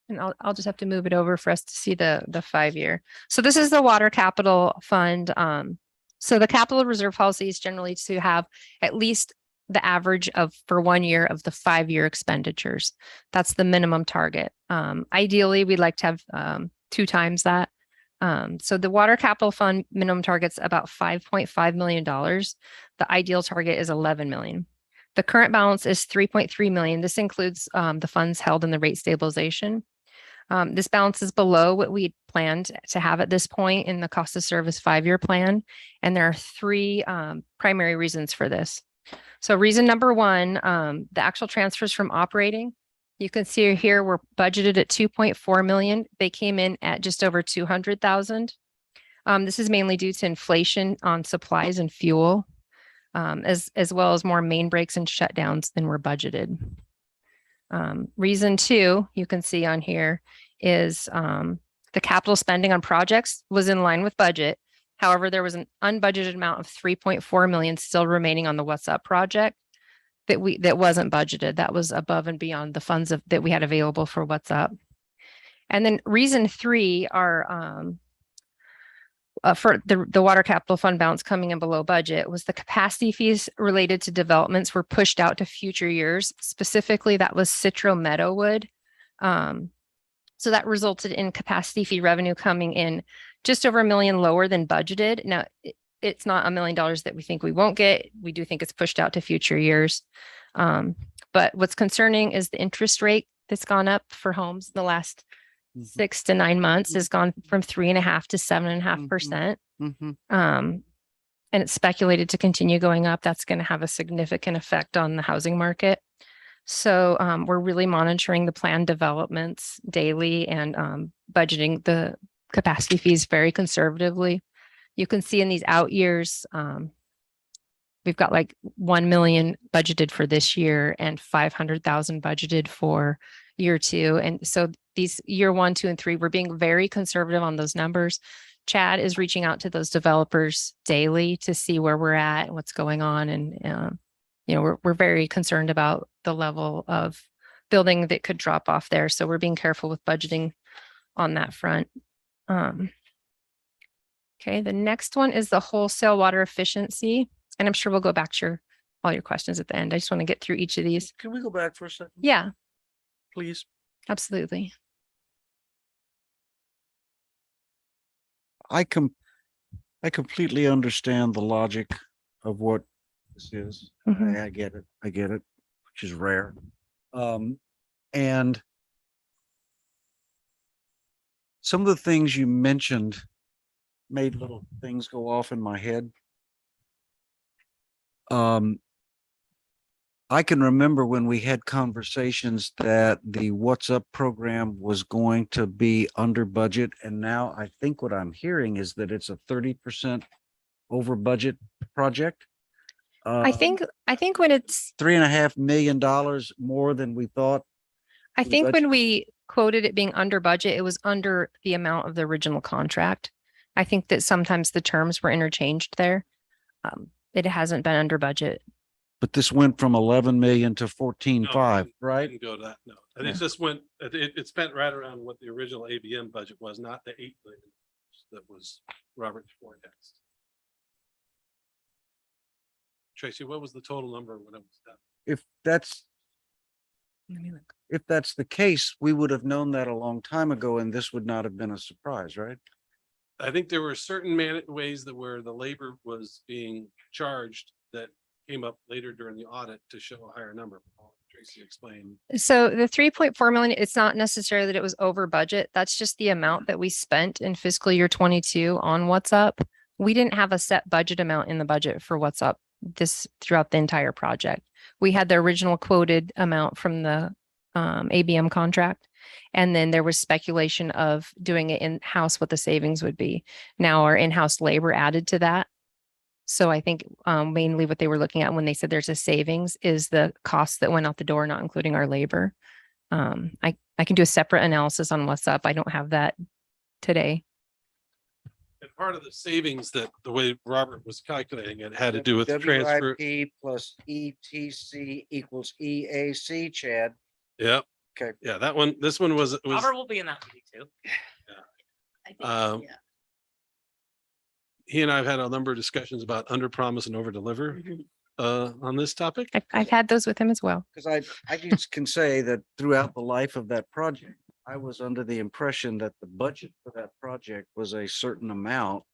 C: And I'll just have to move it over for us to see the 5-year. So this is the water capital fund. So the capital reserve policy is generally to have at least the average for 1 year of the 5-year expenditures. That's the minimum target. Ideally, we'd like to have 2 times that. So the water capital fund minimum target's about $5.5 million. The ideal target is 11 million. The current balance is 3.3 million. This includes the funds held in the rate stabilization. This balance is below what we planned to have at this point in the cost of service 5-year plan. And there are 3 primary reasons for this. So reason number one, the actual transfers from operating, you can see here we're budgeted at 2.4 million. They came in at just over 200,000. This is mainly due to inflation on supplies and fuel, as well as more main breaks and shutdowns than were budgeted. Reason two, you can see on here is the capital spending on projects was in line with budget. However, there was an unbudgeted amount of 3.4 million still remaining on the What's Up project that wasn't budgeted. That was above and beyond the funds that we had available for What's Up. And then reason three are for the water capital fund balance coming in below budget was the capacity fees related to developments were pushed out to future years. Specifically, that was Citro Meadowood. So that resulted in capacity fee revenue coming in just over $1 million lower than budgeted. Now, it's not $1 million that we think we won't get. We do think it's pushed out to future years. But what's concerning is the interest rate that's gone up for homes in the last 6 to 9 months has gone from 3.5% to 7.5%. And it's speculated to continue going up. That's going to have a significant effect on the housing market. So we're really monitoring the planned developments daily and budgeting the capacity fees very conservatively. You can see in these out years, we've got like 1 million budgeted for this year and 500,000 budgeted for year two. And so these year 1, 2, and 3, we're being very conservative on those numbers. Chad is reaching out to those developers daily to see where we're at and what's going on. And, we're very concerned about the level of building that could drop off there. So we're being careful with budgeting on that front. Okay, the next one is the wholesale water efficiency. And I'm sure we'll go back to all your questions at the end. I just want to get through each of these.
A: Can we go back for a second?
C: Yeah,
A: Please.
C: absolutely.
A: I completely understand the logic of what this is.
C: Mhm.
A: I get it, which is rare. And some of the things you mentioned made little things go off in my head. I can remember when we had conversations that the What's Up program was going to be under budget. And now I think what I'm hearing is that it's a 30% over budget project.
C: I think when it's,
A: $3.5 million more than we thought.
C: I
A: the
C: think
A: budget-
C: when we quoted it being under budget, it was under the amount of the original contract. I think that sometimes the terms were interchanged there. It hasn't been under budget.
A: But this went from 11 million to 14.5, right?
B: Didn't go to that, no. And it just went, it spent right around what the original ABM budget was, not the 8 million that was Robert's forecast. Tracy, what was the total number when it was done?
A: If that's the case, we would have known that a long time ago and this would not have been a surprise, right?
B: I think there were certain ways that where the labor was being charged that came up later during the audit to show a higher number. Tracy explained.
C: So the 3.4 million, it's not necessarily that it was over budget. That's just the amount that we spent in fiscal year 22 on What's Up. We didn't have a set budget amount in the budget for What's Up this throughout the entire project. We had the original quoted amount from the ABM contract. And then there was speculation of doing it in-house, what the savings would be. Now our in-house labor added to that. So I think mainly what they were looking at when they said there's a savings is the costs that went out the door, not including our labor. I can do a separate analysis on What's Up. I don't have that today.
B: And part of the savings that the way Robert was calculating it had to do with transfer.
A: WIP plus ETC equals EAC, Chad.
B: Yeah.
A: Okay.
B: Yeah, that one, this one was
D: Robert will be in that meeting too.
G: I think,
B: Um,
G: yeah.
B: he and I have had a number of discussions about under promise and over deliver on this topic.
C: I've had those with him as well.
A: Because I just can say that throughout the life of that project, I was under the impression that the budget for that project was a certain amount.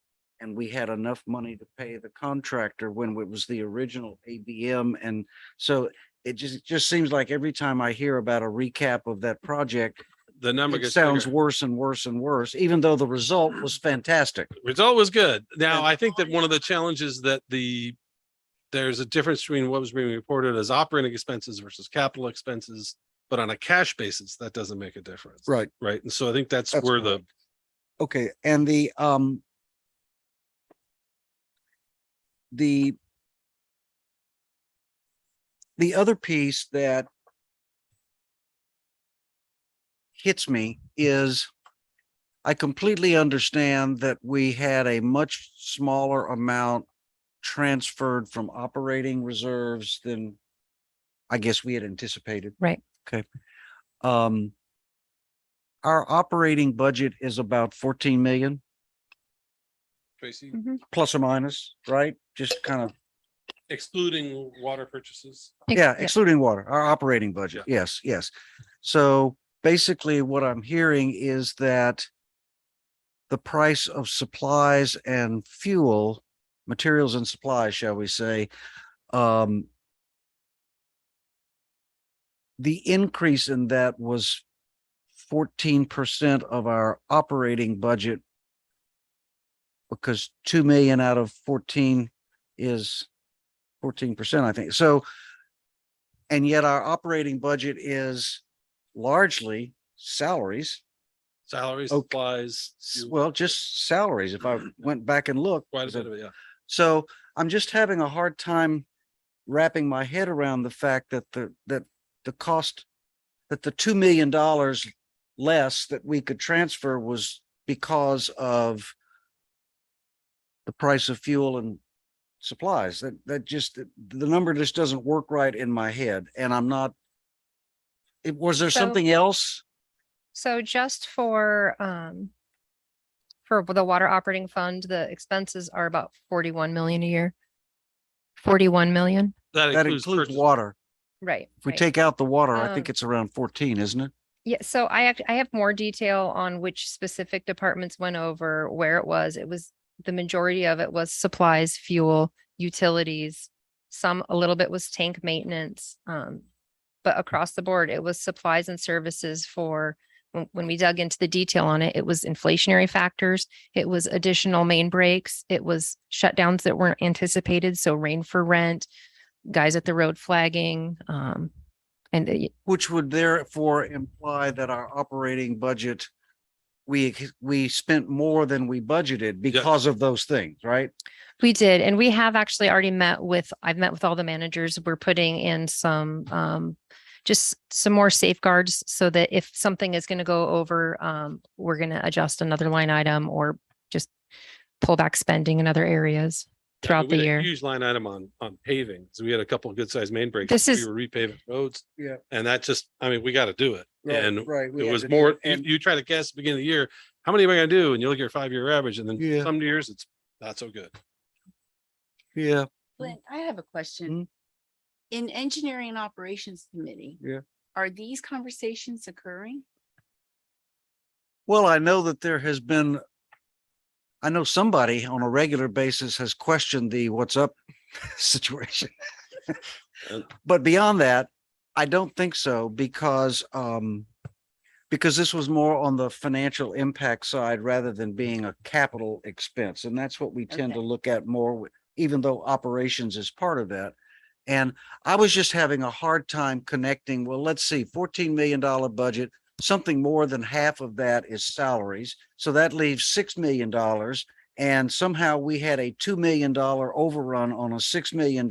A: And we had enough money to pay the contractor when it was the original ABM. And so it just seems like every time I hear about a recap of that project,
B: The number
A: it
B: gets
A: sounds
B: bigger.
A: worse and worse and worse, even though the result was fantastic.
B: Result was good. Now, I think that one of the challenges that the there's a difference between what was being reported as operating expenses versus capital expenses. But on a cash basis, that doesn't make a difference.
A: Right.
B: Right. And so I think that's
A: That's
B: where the,
A: correct. Okay, and the other piece that hits me is I completely understand that we had a much smaller amount transferred from operating reserves than I guess we had anticipated.
C: Right.
A: Okay. Our operating budget is about 14 million
B: Tracy,
A: plus or minus, right? Just kind of,
B: excluding water purchases.
A: yeah, excluding water, our operating budget. Yes, yes. So basically what I'm hearing is that the price of supplies and fuel, materials and supplies, shall we say, the increase in that was 14% of our operating budget, because 2 million out of 14 is 14%, I think. So, and yet our operating budget is largely salaries.
B: Salaries,
A: Okay.
B: supplies, fuel,
A: Well, just salaries. If I went back and looked.
B: quite a bit of it, yeah.
A: So I'm just having a hard time wrapping my head around the fact that the cost, that the $2 million less that we could transfer was because of the price of fuel and supplies. That just, the number just doesn't work right in my head. And I'm not, was there
C: So-
A: something else?
C: So just for the water operating fund, the expenses are about 41 million a year. 41 million,
A: That includes
B: purchase-
C: right?
A: water. If we
C: right.
A: take out the water, I think
C: Um,
A: it's around 14, isn't it?
C: Yeah, so I have more detail on which specific departments went over, where it was. It was, the majority of it was supplies, fuel, utilities. A little bit was tank maintenance. But across the board, it was supplies and services for, when we dug into the detail on it, it was inflationary factors. It was additional main breaks. It was shutdowns that weren't anticipated. So rain for rent, guys at the road flagging, and
A: Which would therefore imply that our operating budget, we spent more than we budgeted because of those things, right?
C: we did, and we have actually already I've met with all the managers. We're putting in some, just some more safeguards so that if something is going to go over, we're going to adjust another line item or just pull back spending in other areas throughout
B: We
C: the
B: had a
C: year.
B: Huge line item on paving. So we had a couple of good sized main breaks.
C: This
B: We
C: is-
B: were repaving roads.
A: Yeah.
B: And that just, I mean, we got to do it. And
A: Right.
B: it was more, you try to guess at the beginning of the year, how many am I going to do? And you look at your 5-year average, and then
A: Yeah.
B: some years it's not so good.
A: Yeah.
G: Clint, I have a question. In Engineering and Operations Committee.
A: Yeah.
G: Are these conversations occurring?
A: Well, I know that there has been, I know somebody on a regular basis has questioned the what's up situation. But beyond that, I don't think so, because this was more on the financial impact side rather than being a capital expense. And that's what we tend to
G: Okay.
A: look at more, even though operations is part of that. And I was just having a hard time connecting, well, let's see, $14 million budget, something more than half of that is salaries. So that leaves $6 million. And somehow we had a $2 million overrun on a $6 million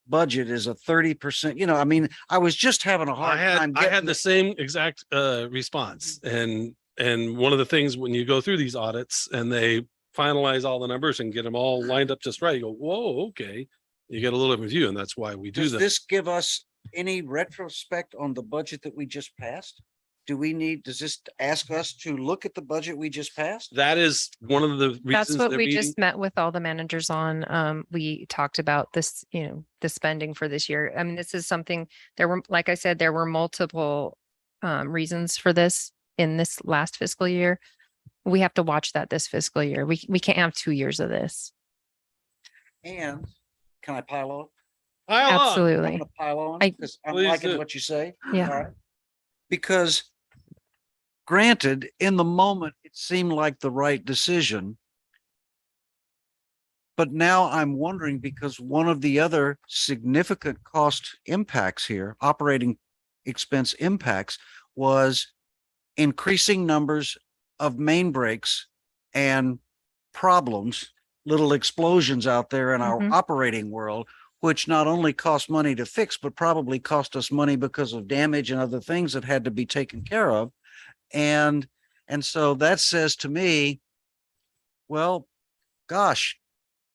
A: budget is a 30%, I mean, I was just having a hard time.
B: I had
A: getting
B: the
A: it.
B: same exact response. And one of the things when you go through these audits and they finalize all the numbers and get them all lined up just right, you go, whoa, okay. You get a little different view, and that's why we do
A: Does
B: that.
A: this give us any retrospect on the budget that we just passed? Does this ask us to look at the budget we just passed?
B: That is one of the
C: That's
B: reasons
C: what
B: they're
C: we
B: meeting.
C: just met with all the managers on. We talked about this, the spending for this year. I mean, this is something, like I said, there were multiple reasons for this in this last fiscal year. We have to watch that this fiscal year. We can't have 2 years of this.
A: And can I pile on?
B: Pile on.
A: I'm
C: Absolutely.
A: gonna pile on
C: I-
A: because I'm
B: Please
A: liking
B: do.
A: what you say.
C: Yeah.
A: All right. Because granted, in the moment, it seemed like the right decision. But now I'm wondering, because one of the other significant cost impacts here, operating expense impacts, was increasing numbers of main breaks and problems, little explosions out there in our
C: Mhm.
A: operating world, which not only cost money to fix, but probably cost us money because of damage and other things that had to be taken care of. And so that says to me, well, gosh,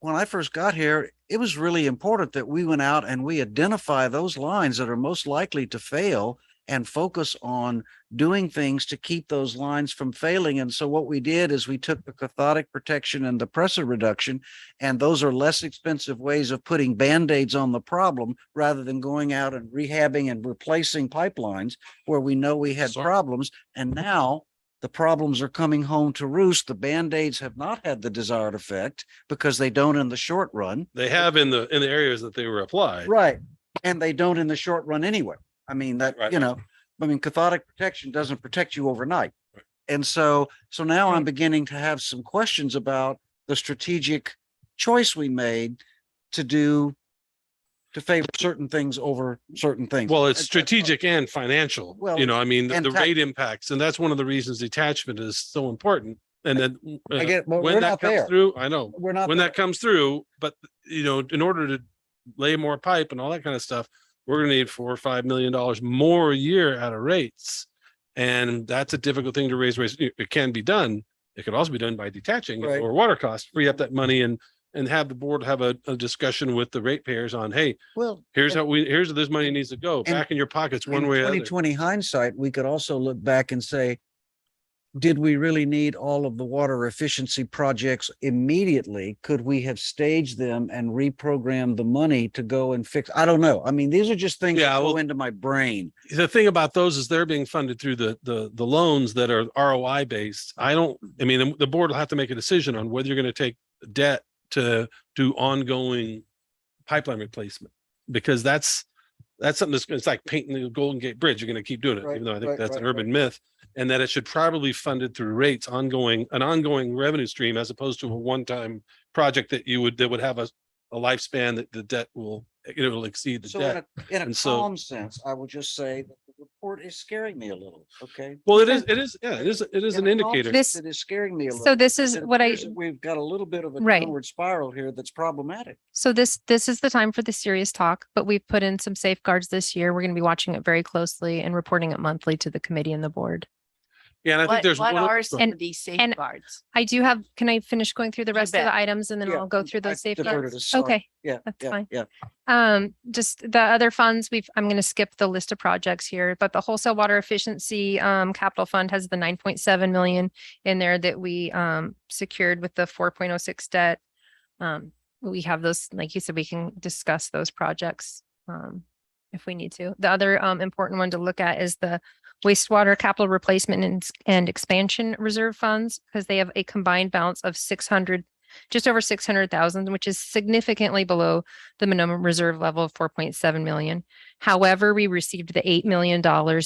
A: when I first got here, it was really important that we went out and we identify those lines that are most likely to fail and focus on doing things to keep those lines from failing. And so what we did is we took the cathodic protection and the pressure reduction, and those are less expensive ways of putting Band-Aids on the problem rather than going out and rehabbing and replacing pipelines where we know we had
B: Sorry.
A: problems. And now the problems are coming home to roost. The Band-Aids have not had the desired effect because they don't in the short run.
B: They have in the areas that they were applied.
A: Right. And they don't in the short run anyway. I mean, that,
B: Right.
A: you know, I mean, cathodic protection doesn't protect you overnight.
B: Right.
A: And so now I'm
C: Right.
A: beginning to have some questions about the strategic choice we made to favor certain things over certain things.
B: Well, it's
A: That's-
B: strategic and financial,
A: Well,
B: you know, I mean,
A: and
B: the
A: tac-
B: rate impacts, and that's one of the reasons detachment is so important. And then
A: I get, but
B: when
A: we're
B: that
A: not
B: comes
A: there.
B: through, I know,
A: We're not.
B: when
A: there.
B: that comes through, but you know, in order to lay more pipe and all that kind of stuff, we're gonna need $4 or $5 million more a year out of rates. And that's a difficult thing to raise rates. It can be done. It could also be done by detaching
A: Right.
B: or water costs, free up that money and have the board have a discussion with the ratepayers on, hey,
A: Well,
B: here's how here's where this money needs to go,
A: and
B: back in your pockets one
A: in
B: way or the other.
A: 2020 hindsight, we could also look back and say, did we really need all of the water efficiency projects immediately? Could we have staged them and reprogrammed the money to go and fix? I don't know. I mean, these are just things
B: Yeah,
A: that go
B: well-
A: into my brain.
B: The thing about those is they're being funded through the loans that are ROI based. I mean, the board will have to make a decision on whether you're going to take debt to do ongoing pipeline replacement, because that's something that's, it's like painting the Golden Gate Bridge. You're going to keep doing it,
A: Right,
B: even though I think
A: right,
B: that's an
A: right,
B: urban myth, and that it should probably funded through rates, an ongoing revenue stream, as opposed to a one-time project that would have a lifespan that the debt will exceed the
A: So
B: debt.
A: in a
B: And so-
A: calm sense, I would just say that the report is scaring me a little, okay?
B: Well, it is an
A: In a calm
B: indicator.
A: sense,
C: This-
A: It is scaring me a little.
C: So this is
A: It
C: what I,
A: appears that we've got a little bit of a
C: Right.
A: downward spiral here that's problematic.
C: so this is the time for the serious talk, but we've put in some safeguards this year. We're going to be watching it very closely and reporting it monthly to the committee and the board.
B: Yeah, and I think
G: What,
B: there's
G: what
B: one.
G: are some
C: And-
G: of these safeguards?
C: I do have, can I finish going through the
G: You
C: rest of
G: bet.
C: the items and then
A: Yeah,
C: I'll go through
A: I
C: those
A: deferred to
C: safeguards?
A: Sarah.
C: Okay.
A: Yeah,
C: That's
A: yeah,
C: fine.
A: yeah.
C: Just the other funds, I'm going to skip the list of projects here, but the wholesale water efficiency capital fund has the 9.7 million in there that we secured with the 4.06 debt. We have those, like you said, we can discuss those projects if we need to. The other important one to look at is the wastewater capital replacement and expansion reserve funds, because they have a combined balance of just over 600,000, which is significantly below the minimum reserve level of 4.7 million. However, we received the $8 million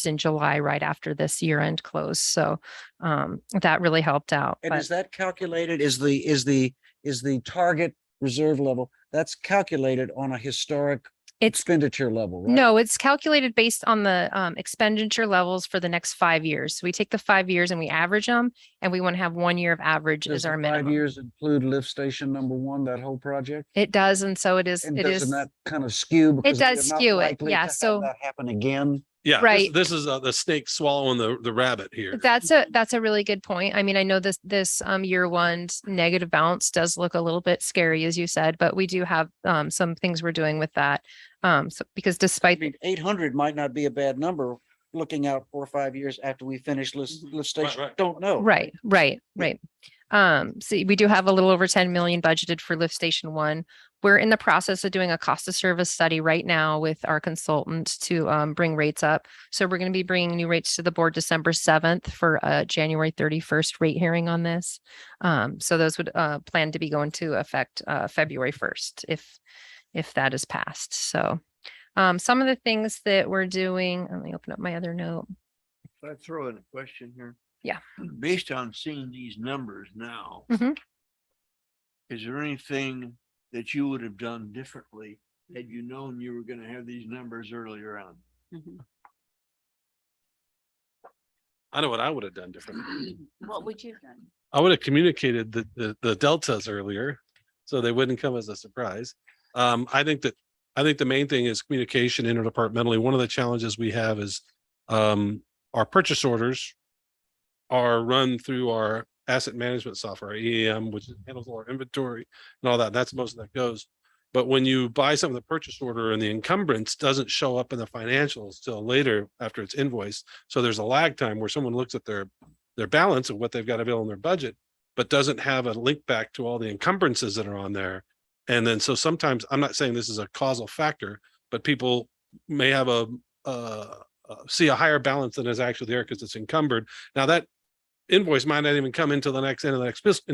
C: in July, right after this year end close. So that really helped out.
A: And
C: But
A: is that calculated, is the target reserve level, that's calculated on a historic
C: it's,
A: expenditure level, right?
C: no, it's calculated based on the expenditure levels for the next 5 years. So we take the 5 years and we average them, and we want to have 1 year of average
A: Does
C: as our
A: the 5
C: minimum.
A: years include lift station number one, that whole project?
C: It does, and so it is,
A: And
C: it
A: doesn't
C: is,
A: that kind of skew? because we
C: does
A: are not
C: skew it,
A: likely
C: yeah,
A: to have
C: so-
A: That happen again?
B: Yeah,
C: Right.
B: This is the snake swallowing the rabbit here.
C: That's a really good point. I mean, I know this year one's negative balance does look a little bit scary, as you said, but we do have some things we're doing with that. So because
A: I
C: despite
A: mean, 800 might not be a bad number, looking out 4 or 5 years after we finish lift station.
B: right.
A: Don't know.
C: right. So we do have a little over 10 million budgeted for lift station one. We're in the process of doing a cost of service study right now with our consultant to bring rates up. So we're going to be bringing new rates to the board December 7th for a January 31st rate hearing on this. So those would plan to be going to effect February 1st if that is passed. So some of the things that we're doing, let me open up my other note.
F: Can I throw in a question here?
C: Yeah.
F: Based on seeing these numbers now.
C: Mhm.
F: Is there anything that you would have done differently had you known you were gonna have these numbers earlier on?
G: Mhm.
B: I know what I would have done differently.
G: What would you have done?
B: I would have communicated the deltas earlier, so they wouldn't come as a surprise. I think the main thing is communication interdepartmentally. One of the challenges we have is our purchase orders are run through our asset management software, EAM, which handles all our inventory and all that. That's most of that goes. But when you buy some of the purchase order and the encumbrance doesn't show up in the financials till later after it's invoiced. So there's a lag time where someone looks at their balance of what they've got available in their budget, but doesn't have a link back to all the encumbrances that are on there. And then, so sometimes, I'm not saying this is a causal factor, but people may have see a higher balance than is actually there because it's encumbered. Now that invoice might not even come into the next end of the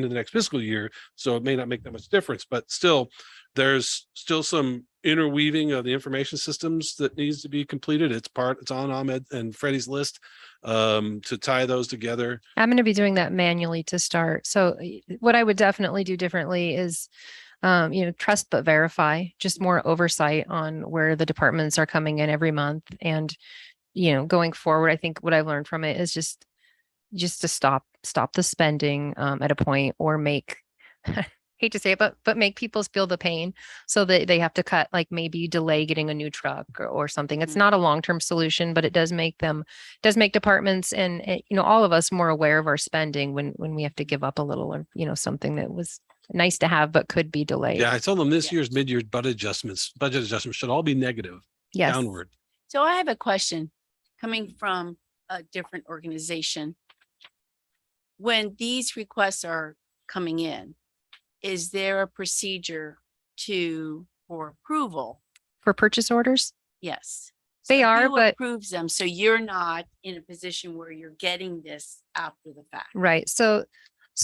B: next fiscal year, so it may not make that much difference, but still, there's still some interweaving of the information systems that needs to be completed. It's on Ahmed and Freddie's list to tie those together.
C: I'm going to be doing that manually to start. So what I would definitely do differently is, trust but verify, just more oversight on where the departments are coming in every month. And, going forward, I think what I've learned from it is just to stop the spending at a point, or make, hate to say it, but make people feel the pain so that they have to cut, like maybe delay getting a new truck or something. It's not a long-term solution, but it does make departments and all of us more aware of our spending when we have to give up a little, or, something that was nice to have, but could be delayed.
B: Yeah, I told them this
G: Yeah.
B: year's mid-year budget adjustments should all be negative,
C: Yes.
B: downward.
G: So I have a question coming from a different organization. When these requests are coming in, is there a procedure for approval?
C: For purchase orders?
G: Yes.
C: They
G: So
C: are,
G: who
C: but
G: approves them, so you're not in a position where you're getting this after the fact.
C: right. So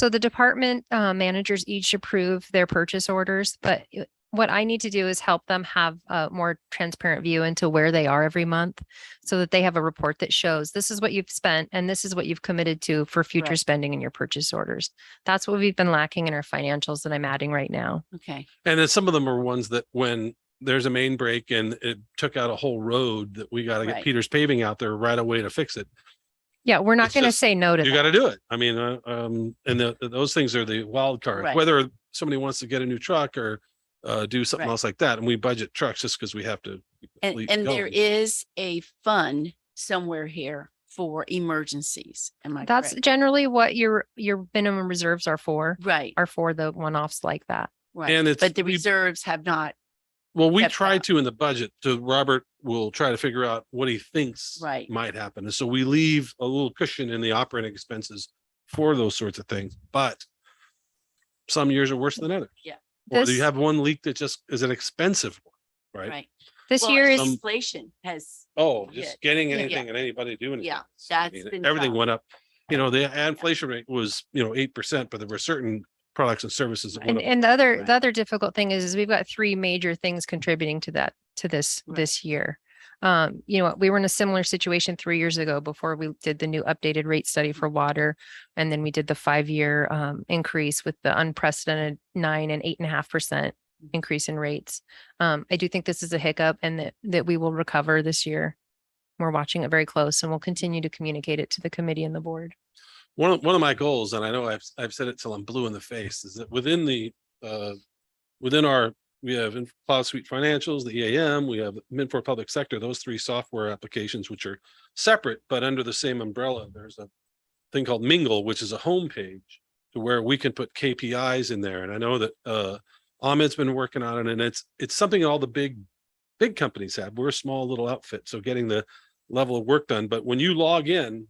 C: the department managers each approve their purchase orders, but what I need to do is help them have a more transparent view into where they are every month, so that they have a report that shows this is what you've spent and this is what you've committed to for future
G: Right.
C: spending in your purchase orders. That's what we've been lacking in our financials that I'm adding right now.
G: Okay,
B: And then some of them are ones that when there's a main break and it took out a whole road, that we got to get
G: Right.
B: Peters Paving out there right away to fix it.
C: Yeah, we're not
B: It's
C: going to
B: just-
C: say no to
B: You
C: that.
B: got to do it. I mean, and those things are the wild card,
G: Right.
B: whether somebody wants to get a new truck or do something
G: Right.
B: else like that. And we budget trucks just because we have to. keep the
G: and
B: fleet
G: there
B: going.
G: is a fund somewhere here for emergencies. Am I
C: That's
G: correct?
C: generally what your minimum reserves are for the one-offs like that.
G: Right,
B: And it's,
G: but the
B: we-
G: reserves have not,
B: well, we
G: kept
B: try
G: out.
B: to in the budget, so Robert will try to figure out what he thinks
G: Right.
B: might happen. And so we leave a little cushion in the operating expenses for those sorts of things, but some years are worse than others.
G: Yeah.
B: Or
C: This-
B: you have one leak that just is an expensive one, right?
G: right.
C: This
G: Well,
C: year is
G: inflation has,
B: Oh,
G: Yeah.
B: just getting
G: Yeah.
B: anything and anybody doing it.
G: Yeah, that's been
B: Everything
G: tough.
B: went up. The inflation rate was, 8%, but there were certain products and services that went up.
C: And the
G: Right.
C: other difficult thing is we've got three major things contributing to this
G: Right.
C: year. We were in a similar situation 3 years ago before we did the new updated rate study for water. And then we did the 5-year increase with the unprecedented 9 and 8.5% increase in rates. I do think this is a hiccup and that we will recover this year. We're watching it very close and we'll continue to communicate it to the committee and the board.
B: One of my goals, and I know I've said it till I'm blue in the face, is that within we have Cloud Suite Financials, the EAM, we have Minfor Public Sector, those three software applications, which are separate, but under the same umbrella. There's a thing called Mingle, which is a homepage to where we can put KPIs in there. And I know that Ahmed's been working on it, and it's something all the big companies have. We're a small little outfit, so getting the level of work done. But when you log in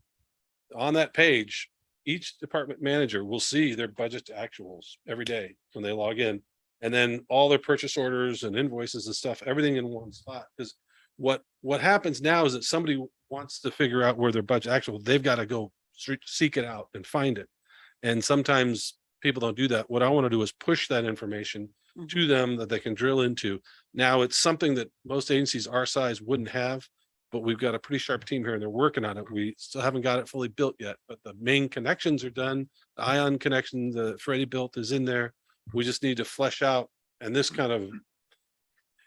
B: on that page, each department manager will see their budget to actuals every day when they log in. And then all their purchase orders and invoices and stuff, everything in one spot. Because what happens now is that somebody wants to figure out where their budget actual, they've got to go seek it out and find it. And sometimes people don't do that. What I want to do is push that information to them that they can drill into. Now it's something that most agencies our size wouldn't have, but we've got a pretty sharp team here and they're working on it. We still haven't got it fully built yet, but the main connections are done. The ION connection that Freddie built is in there. We just need to flesh out And this kind of,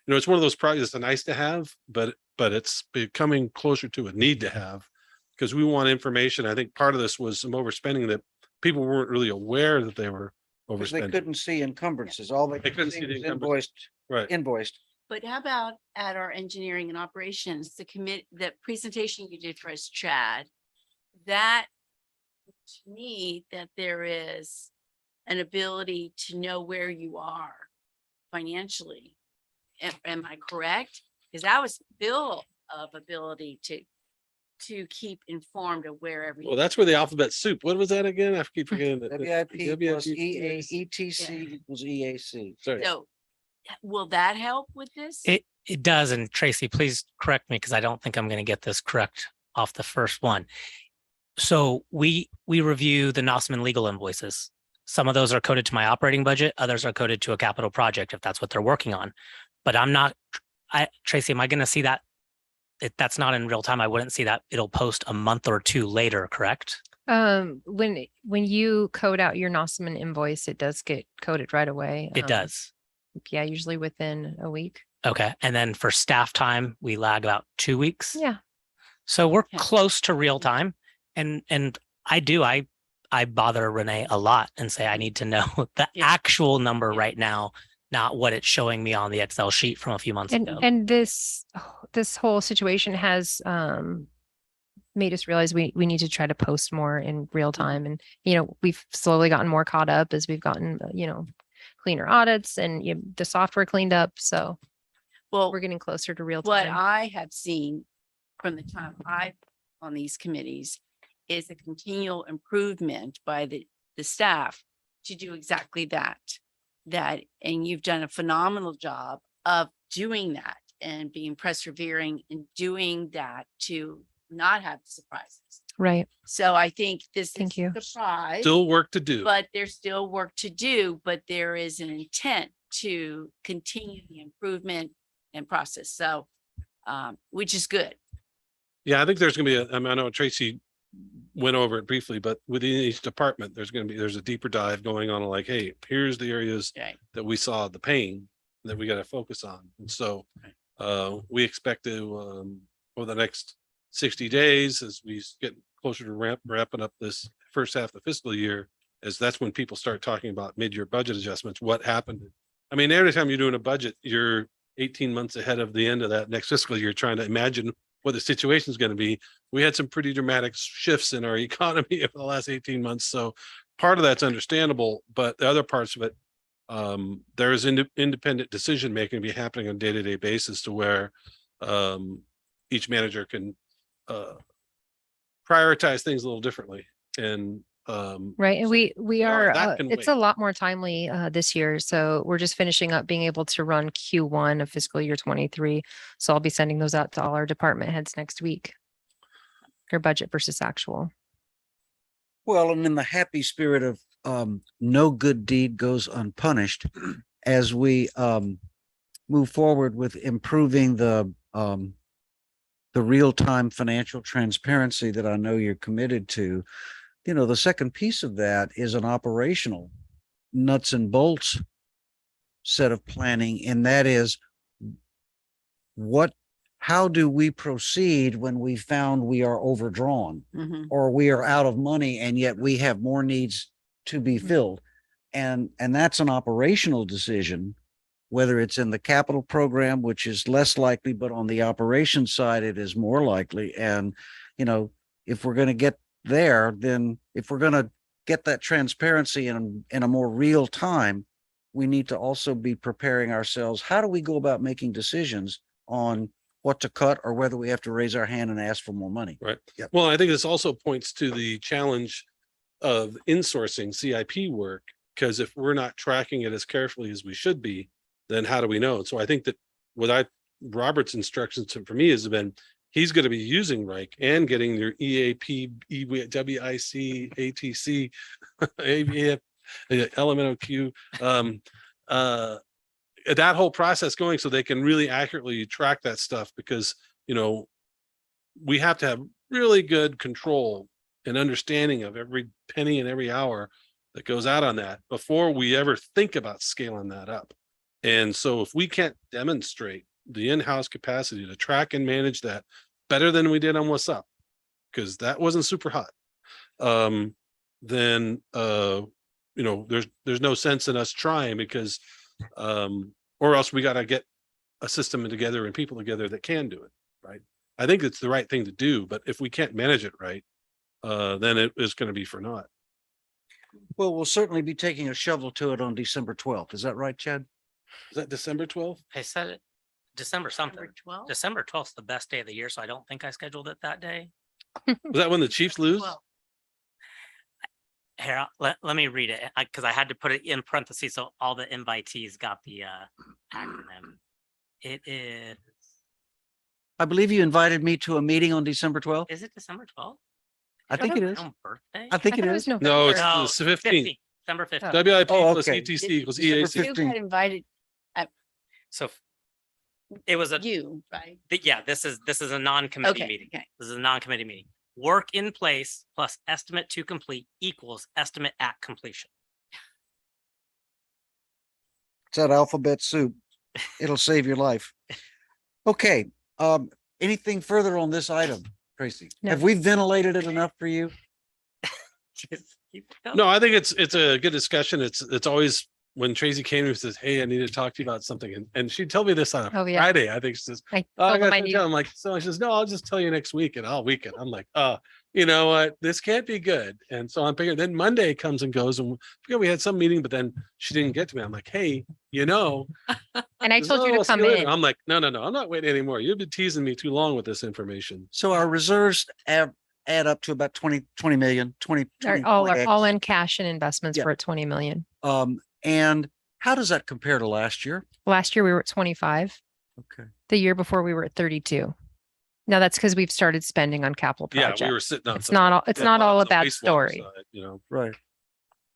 B: it's one of those projects that's a nice to have, but it's becoming closer to a need to have. Because we want information. I think part of this was some overspending that people weren't really aware that they were
A: Because they
B: overspending.
A: couldn't see encumbrances. All they
B: couldn't
A: could
B: see
A: see
B: the
A: was
B: encumbrance. Right.
A: invoiced.
G: But how about at our engineering and operations, the presentation you did for us, Chad? That to me, that there is an ability to know where you are financially. Am I correct? Because that was Bill of ability to keep informed of where everything.
B: Well, that's where the alphabet soup. What was that again? I keep forgetting that.
A: WIP plus
B: WIP.
A: ETC equals EAC.
B: Sorry.
G: So will that help with this?
D: It does. And Tracy, please correct me because I don't think I'm going to get this correct off the first one. So we review the Nossaman legal invoices. Some of those are coded to my operating budget. Others are coded to a capital project if that's what they're working on. But Tracy, am I going to see that? If that's not in real time, I wouldn't see that. It'll post a month or two later, correct?
C: When you code out your Nossaman invoice, it does get coded right away.
D: It does.
C: Yeah, usually within a week.
D: Okay. And then for staff time, we lag about 2 weeks.
C: Yeah.
D: So we're
G: Okay.
D: close to real time. And I bother Renee a lot and say, I need to know the
G: Yeah.
D: actual number
G: Yeah.
D: right now, not what it's showing me on the Excel sheet from a few months ago.
C: And this whole situation has made us realize we need to try to post more in real time. And, we've slowly gotten more caught up as we've gotten, cleaner audits and the software cleaned up. So
G: Well,
C: we're getting closer to real
G: what
C: time.
G: I have seen from the time I've on these committees is a continual improvement by the staff to do exactly that. And you've done a phenomenal job of doing that and being persevering in doing that to not have surprises.
C: Right.
G: So I think this
C: Thank
G: is
C: you.
G: a surprise,
B: Still work to do.
G: but there's still work to do, but there is an intent to continue the improvement and process. So, which is good.
B: Yeah, I think there's gonna be I know Tracy went over it briefly, but within each department, there's a deeper dive going on like, hey, here's the areas
G: Right.
B: that we saw the pain that we got to focus on. And so we expect to over the next 60 days, as we get closer to wrapping up this first half of the fiscal year, as that's when people start talking about mid-year budget adjustments, what happened. I mean, every time you're doing a budget, you're 18 months ahead of the end of that next fiscal year, trying to imagine what the situation is going to be. We had some pretty dramatic shifts in our economy over the last 18 months. So part of that's understandable, but the other parts of it, there is independent decision making be happening on a day-to-day basis to where each manager can prioritize things a little differently. And
C: Right. And we are,
B: that can
C: it's
B: wait.
C: a lot more timely this year. So we're just finishing up being able to run Q1 of fiscal year 23. So I'll be sending those out to all our department heads next week. Your budget versus actual.
A: Well, and in the happy spirit of no good deed goes unpunished, as we move forward with improving the real-time financial transparency that I know you're committed to, the second piece of that is an operational nuts and bolts set of planning, and that is how do we proceed when we found we are overdrawn
G: Mhm.
A: or we are out of money and yet we have more needs to be filled? And that's an operational decision, whether it's in the capital program, which is less likely, but on the operations side, it is more likely. And, if we're going to get there, then if we're going to get that transparency in a more real time, we need to also be preparing ourselves. How do we go about making decisions on what to cut or whether we have to raise our hand and ask for more money?
B: Right.
A: Yep.
B: Well, I think this also points to the challenge of insourcing CIP work, because if we're not tracking it as carefully as we should be, then how do we know? So I think that Robert's instructions for me has been, he's going to be using Reich and getting their EAP, WIC, ATC, ABF, LMNOQ, that whole process going so they can really accurately track that stuff, because, we have to have really good control and understanding of every penny and every hour that goes out on that before we ever think about scaling that up. And so if we can't demonstrate the in-house capacity to track and manage that better than we did on What's Up, because that wasn't super hot, then there's no sense in us trying, because or else we got to get a system together and people together that can do it, right? I think it's the right thing to do, but if we can't manage it right, then it is going to be for naught.
A: Well, we'll certainly be taking a shovel to it on December 12th. Is that right, Chad?
B: Is that December 12th?
D: I said it, December something.
G: Number 12?
D: December 12th is the best day of the year, so I don't think I scheduled it that day.
B: Was that when the Chiefs lose?
G: 12.
D: Here, let me read it, because I had to put it in parentheses, so all the invitees got the acronym. It is,
A: I believe you invited me to a meeting on December 12th.
D: is it December 12th?
A: I think it is.
D: My own birthday?
A: I think it
C: thought
A: is.
C: was
B: No, it's
C: November.
B: the 15th.
D: December 15th.
B: WIP
A: Oh,
B: plus
A: okay.
B: ETC equals
A: December
B: EAC.
A: 15th.
G: You had invited
D: So it was
G: you, right?
D: yeah, this is a non-committee
G: Okay,
D: meeting.
G: okay.
D: This is a non-committee meeting. Work in place plus estimate to complete equals estimate at completion.
A: It's that alphabet soup. It'll save your life. Okay, anything further on this item, Tracy?
C: No.
A: Have we ventilated it enough for you?
D: Just keep going.
B: No, I think it's a good discussion. It's always when Tracy came and says, "Hey, I need to talk to you about something," and she told me this on a
C: Oh, yeah.
B: Friday. I think she says,
C: I
B: "Oh, I
C: told them
B: got
C: I
B: to
C: need,
B: tell." I'm like, so she says, "No, I'll just tell you next week," and all weekend. I'm like, you know what? This can't be good. And so I'm figuring. Then Monday comes and goes, and we had some meeting, but then she didn't get to me. I'm like, "Hey,
C: and I
B: She says,
C: told you
B: "Oh,
C: to
B: I'll see
C: come
B: later."
C: in.
B: I'm like, no, I'm not waiting anymore. You've been teasing me too long with this information.
A: So our reserves add up to about 20 million, 20.
C: All in cash and investments
A: Yeah.
C: for 20 million.
A: And how does that compare to last year?
C: Last year we were at 25.
A: Okay.
C: The year before we were at 32. Now that's because we've started spending on capital
B: Yeah,
C: projects.
B: we were sitting on.
C: It's
B: some-
C: not all, it's
B: yeah,
C: not all a
B: the
C: bad
B: wastewater
C: story.
B: side, you know,
A: Right.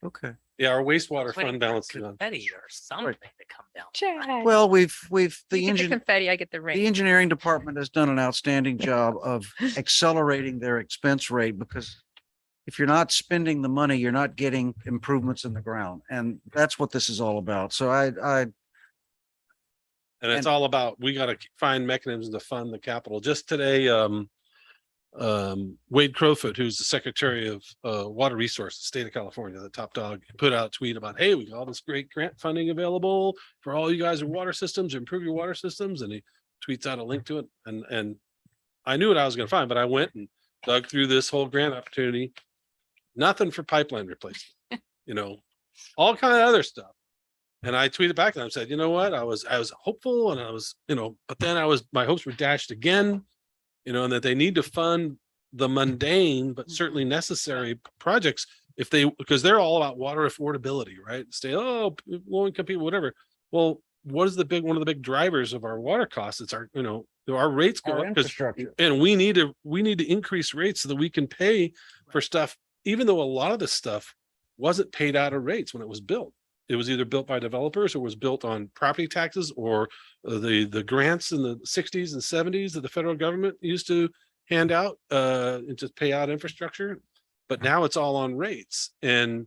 A: Okay.
B: yeah, our wastewater
D: Waiting
B: fund
D: for
B: balance. is on.
D: confetti or something to come down.
C: Chad.
A: Well, we've,
C: You
A: the
C: get the
A: engine,
C: confetti, I get the
A: the
C: ring.
A: engineering department has done an outstanding job of accelerating their expense rate, because if you're not spending the money, you're not getting improvements in the ground. And that's what this is all about. So I,
B: And it's
A: And-
B: all about, we gotta find mechanisms to fund the capital. Just today, Wade Crowfoot, who's the Secretary of Water Resources, State of California, the top dog, put out a tweet about, hey, we got all this great grant funding available for all you guys in water systems, improve your water systems, and he tweets out a link to it. And I knew what I was gonna find, but I went and dug through this whole grant opportunity. Nothing for pipeline replacement, all kind of other stuff. And I tweeted back and I said, you know what? I was hopeful, and I was, but then my hopes were dashed again, and that they need to fund the mundane, but certainly necessary projects because they're all about water affordability, right? Stay, low income people, whatever. Well, what is one of the big drivers of our water costs? It's our rates go
A: our
B: up because
A: infrastructure.
B: and we need to increase rates so that we can pay for stuff, even though a lot of this stuff wasn't paid out of rates when it was built. It was either built by developers or was built on property taxes or the grants in the 60s and 70s that the federal government used to hand out and just pay out infrastructure. But now it's all on rates, and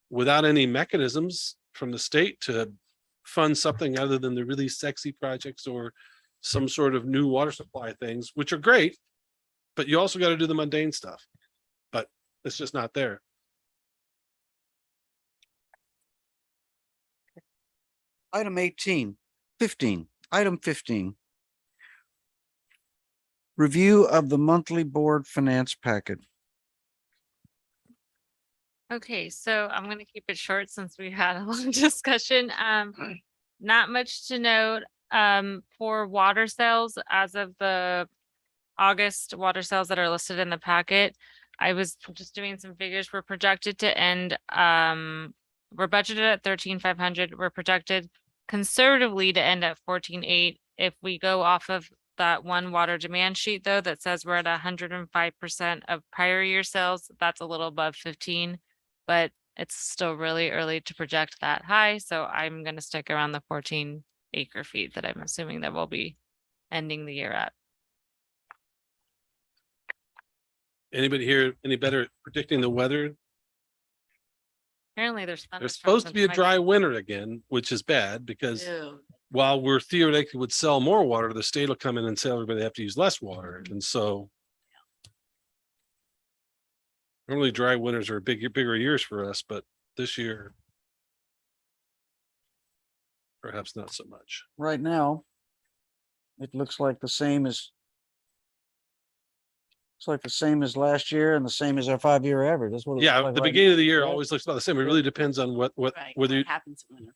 B: without any mechanisms from the state to fund something other than the really sexy projects or some sort of new water supply things, which are great, but you also got to do the mundane stuff. But it's just not there.
A: Item 15, item 15. Review of the monthly board finance packet.
H: Okay, so I'm gonna keep it short since we had a long discussion. Not much to note, for water sales as of the August water sales that are listed in the packet. I was just doing some figures. We're projected to end, we're budgeted at 13,500. We're projected conservatively to end at 14,800. If we go off of that one water demand sheet though, that says we're at 105% of prior year sales, that's a little above 15. But it's still really early to project that high, so I'm gonna stick around the 14 acre feet that I'm assuming that we'll be ending the year at.
B: Anybody here any better at predicting the weather
H: Apparently there's.
B: There's
H: thunderstorms
B: supposed to
H: in
B: be a
H: Texas.
B: dry winter again, which is bad because
G: Ew.
B: while we're theoretically would sell more water, the state will come in and tell everybody they have to use less water. And so normally dry winters are bigger years for us, but this year perhaps not so much.
A: Right now, it looks like the same as last year and the same as our 5-year average. That's what. it looks
B: Yeah,
A: like
B: the
A: right
B: beginning
A: now.
B: of the year
A: Yeah.
B: always looks about the same. It
A: Yeah.
B: really depends on what,
G: Right.
B: whether you,
G: What happens in winter?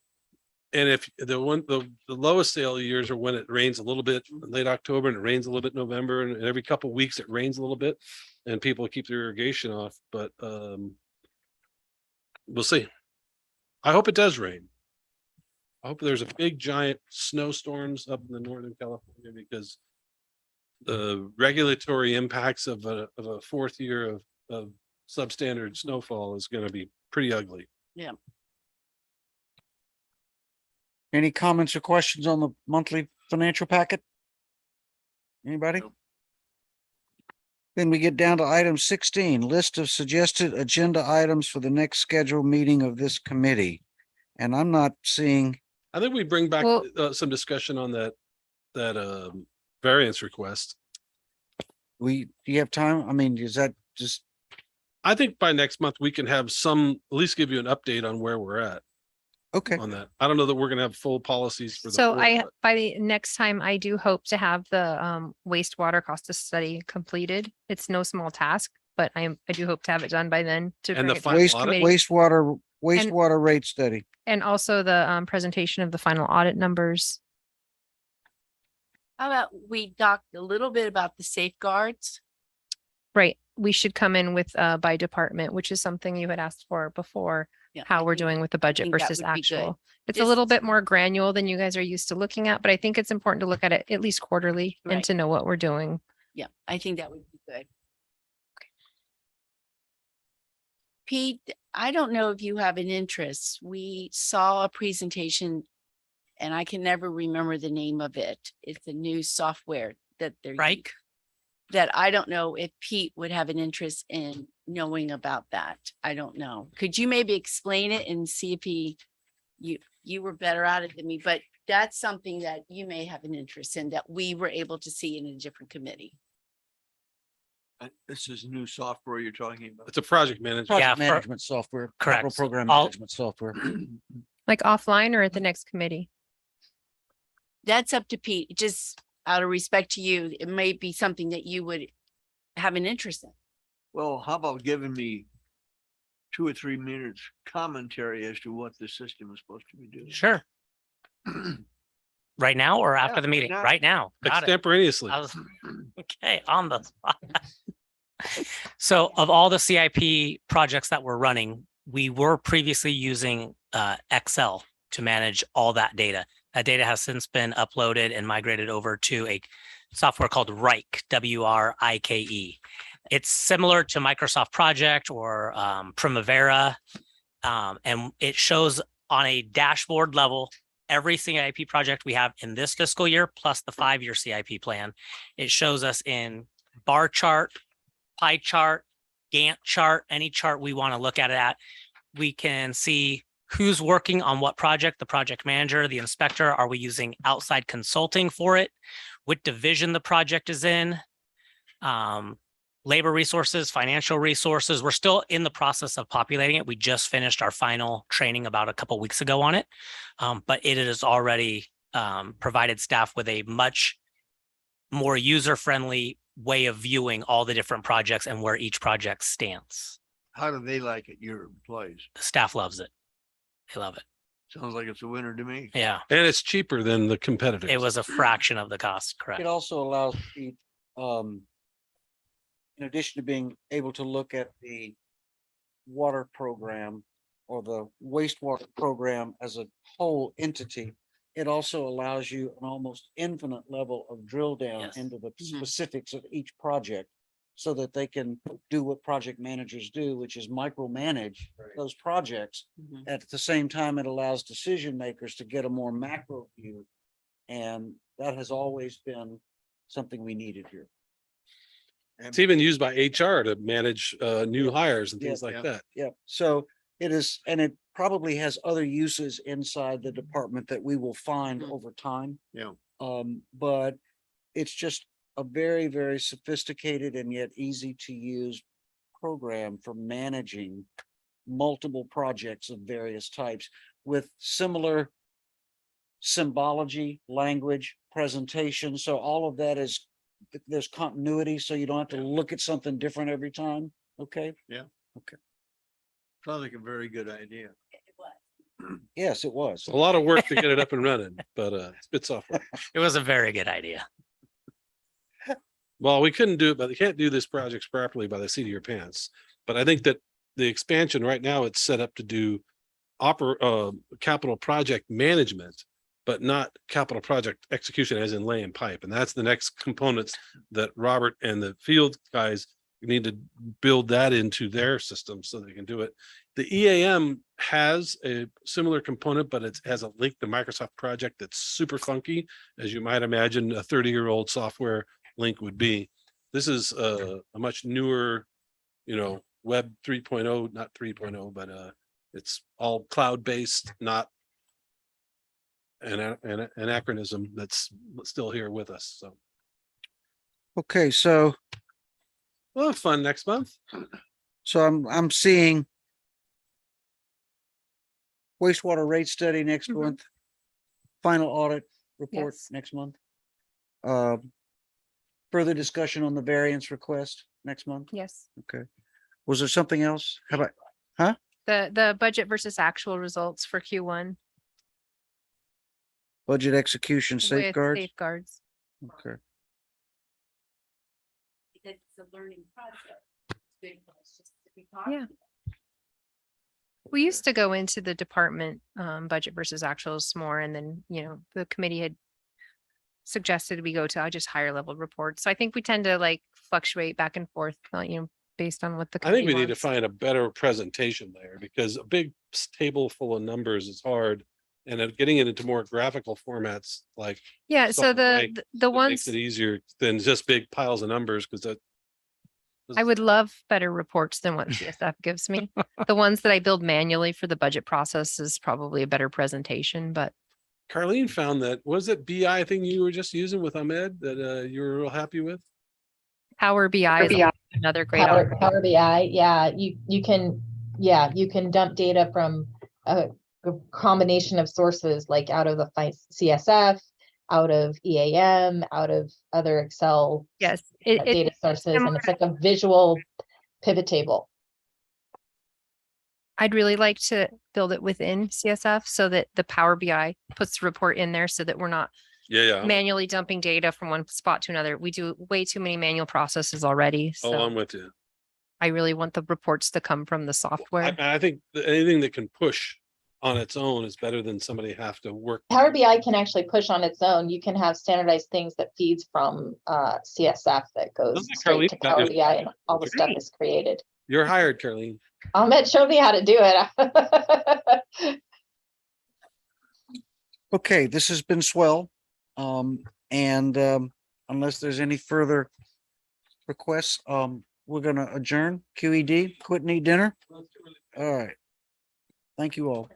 B: and if the lowest sale years are when it rains a little bit in late October and it rains a little bit in November, and every couple of weeks it rains a little bit and people keep their irrigation off, but we'll see. I hope it does rain. I hope there's a big giant snowstorms up in the Northern California because the regulatory impacts of a fourth year of substandard snowfall is going to be pretty ugly.
A: Any comments or questions on the monthly financial packet? Anybody?
F: Nope.
A: Then we get down to item 16, list of suggested agenda items for the next scheduled meeting of this committee. And I'm not seeing,
B: I think we bring back
C: Well-
B: some discussion on that variance request.
A: do you have time? I mean, is that just,
B: I think by next month, we can have some, at least give you an update on where we're at
A: okay,
B: on that. I don't know that we're gonna have full policies for the.
C: So
B: full,
C: I,
B: but
C: by the next time, I do hope to have the wastewater cost of study completed. It's no small task, but I do hope to have it done by then to.
B: And
C: bring
B: the
C: it to
B: final
A: waste,
B: audit?
C: committee.
A: wastewater rate study.
C: And also the presentation of the final audit numbers.
G: How about we talked a little bit about the safeguards?
C: Right, we should come in with by department, which is something you had asked for before,
G: Yeah,
C: how
G: I
C: we're
G: think-
C: doing with the budget
G: think that
C: versus
G: would be good.
C: actual. It's a little
G: Just-
C: bit more granular than you guys are used to looking at, but I think it's important to look at it at least quarterly and
G: Right.
C: to know what we're doing.
G: Yeah, I think that would be good. Pete, I don't know if you have an interest. We saw a presentation and I can never remember the name of it. It's a new software that they're.
D: Right?
G: That I don't know if Pete would have an interest in knowing about that. I don't know. Could you maybe explain it and see if you were better at it than me, but that's something that you may have an interest in that we were able to see in a different committee.
F: This is new software you're talking about.
B: It's a project management.
D: Yeah,
A: Project
D: for-
A: management software.
D: Correct.
A: capital Program
D: All-
A: management software.
C: Like offline or at the next committee?
G: That's up to Pete. Just out of respect to you, it may be something that you would have an interest in.
F: Well, how about giving me 2 or 3 minutes commentary as to what the system is supposed to be doing?
D: Sure. Right now or after
F: Yeah,
D: the meeting?
F: now.
D: Right now. Got it.
B: Extemporaneously.
D: I was, okay, on the spot. So of all the CIP projects that we're running, we were previously using Excel to manage all that data. That data has since been uploaded and migrated over to a software called Wrike, W-R-I-K-E. It's similar to Microsoft Project or Primavera. And it shows on a dashboard level every CIP project we have in this fiscal year, plus the 5-year CIP plan. It shows us in bar chart, pie chart, Gantt chart, any chart we want to look at it at. We can see who's working on what project, the project manager, the inspector. Are we using outside consulting for it? What division the project is in? Labor resources, financial resources. We're still in the process of populating it. We just finished our final training about a couple weeks ago on it. But it has already provided staff with a much more user-friendly way of viewing all the different projects and where each project stands.
F: How do they like it, your employees?
D: The staff loves it. They love it.
F: Sounds like it's a winner to me.
D: Yeah,
B: And it's cheaper than the competitors.
D: it was a fraction of the cost, correct?
A: It also allows Pete, in addition to being able to look at the water program or the wastewater program as a whole entity, it also allows you an almost infinite level of drill down
D: Yes.
A: into the
G: Mhm.
A: specifics of each project so that they can do what project managers do, which is micromanage those projects.
G: Mhm.
A: At the same time, it allows decision makers to get a more macro view. And that has always been something we needed here.
B: It's even used by HR to manage new hires and things
A: Yeah.
B: like that.
A: Yeah, so It is, and it probably has other uses inside the department that we will find over time.
F: Yeah.
A: But it's just a very, very sophisticated and yet easy to use program for managing multiple projects of various types with similar symbology, language, presentation. So all of that is, there's continuity, so you don't have to look at something different every time. Okay?
F: Sounds like a very good idea.
G: It was.
A: Yes, it was.
B: It's a lot of work to get it up and running, but it's good software.
D: It was a very good idea.
B: Well, we couldn't do it, but they can't do this projects properly by the seat of your pants. But I think that the expansion right now, it's set up to do capital project management, but not capital project execution as in laying pipe. And that's the next components that Robert and the field guys need to build that into their system so they can do it. The EAM has a similar component, but it has a link to Microsoft project that's super funky, as you might imagine a 30-year-old software link would be. This is a much newer, web 3.0, not 3.0, but it's all cloud-based, not an anachronism that's still here with us. So
A: Okay, so
B: we'll have fun next month.
A: I'm seeing wastewater rate study next
C: Mhm.
A: month, final audit report
C: Yes.
A: next month. Further discussion on the variance request next month.
C: Yes.
A: Okay. Was there something else? How about,
C: The budget versus actual results for Q1
A: budget execution
C: with
A: safeguards?
C: safeguards.
A: Okay.
G: Because it's a learning process. It's good for us just to be
C: Yeah.
G: talking.
C: We used to go into the department budget versus actuals more, and then, the committee had suggested we go to just higher level reports. So I think we tend to like fluctuate back and forth, based on what the.
B: I think we
C: committee
B: need to
C: wants.
B: find a better presentation there because a big table full of numbers is hard. And then getting it into more graphical formats like
C: Yeah, so
B: solid
C: the
B: rank,
C: the
B: it
C: ones,
B: makes it easier than just big piles of numbers because that.
C: I would love better reports than what CSF gives me. The ones that I build manually for the budget process is probably a better presentation, but
B: Carlene found that, was it BI thing you were just using with Ahmed that you were real happy with?
C: Power BI is another great.
E: Power BI, yeah, you can dump data from a combination of sources, like out of the CSF, out of EAM, out of other Excel
C: Yes,
E: data sources, and it's like a visual pivot table.
C: I'd really like to build it within CSF so that the Power BI puts the report in there so that we're not
B: Yeah.
C: manually dumping data from one spot to another. We do way too many manual processes already.
B: Oh, I'm
C: So
B: with you.
C: I really want the reports to come from the software.
B: I think anything that can push on its own is better than somebody have to work.
E: Power BI can actually push on its own. You can have standardized things that feeds from CSF that goes
B: Doesn't
E: straight to
B: Carlene got
E: Power
B: this?
E: BI, and all the stuff is created.
B: You're hired, Carlene.
E: Ahmed showed me how to do it.
A: Okay, this has been swell. And unless there's any further requests, we're gonna adjourn QED, quit and eat dinner. All right. Thank you all.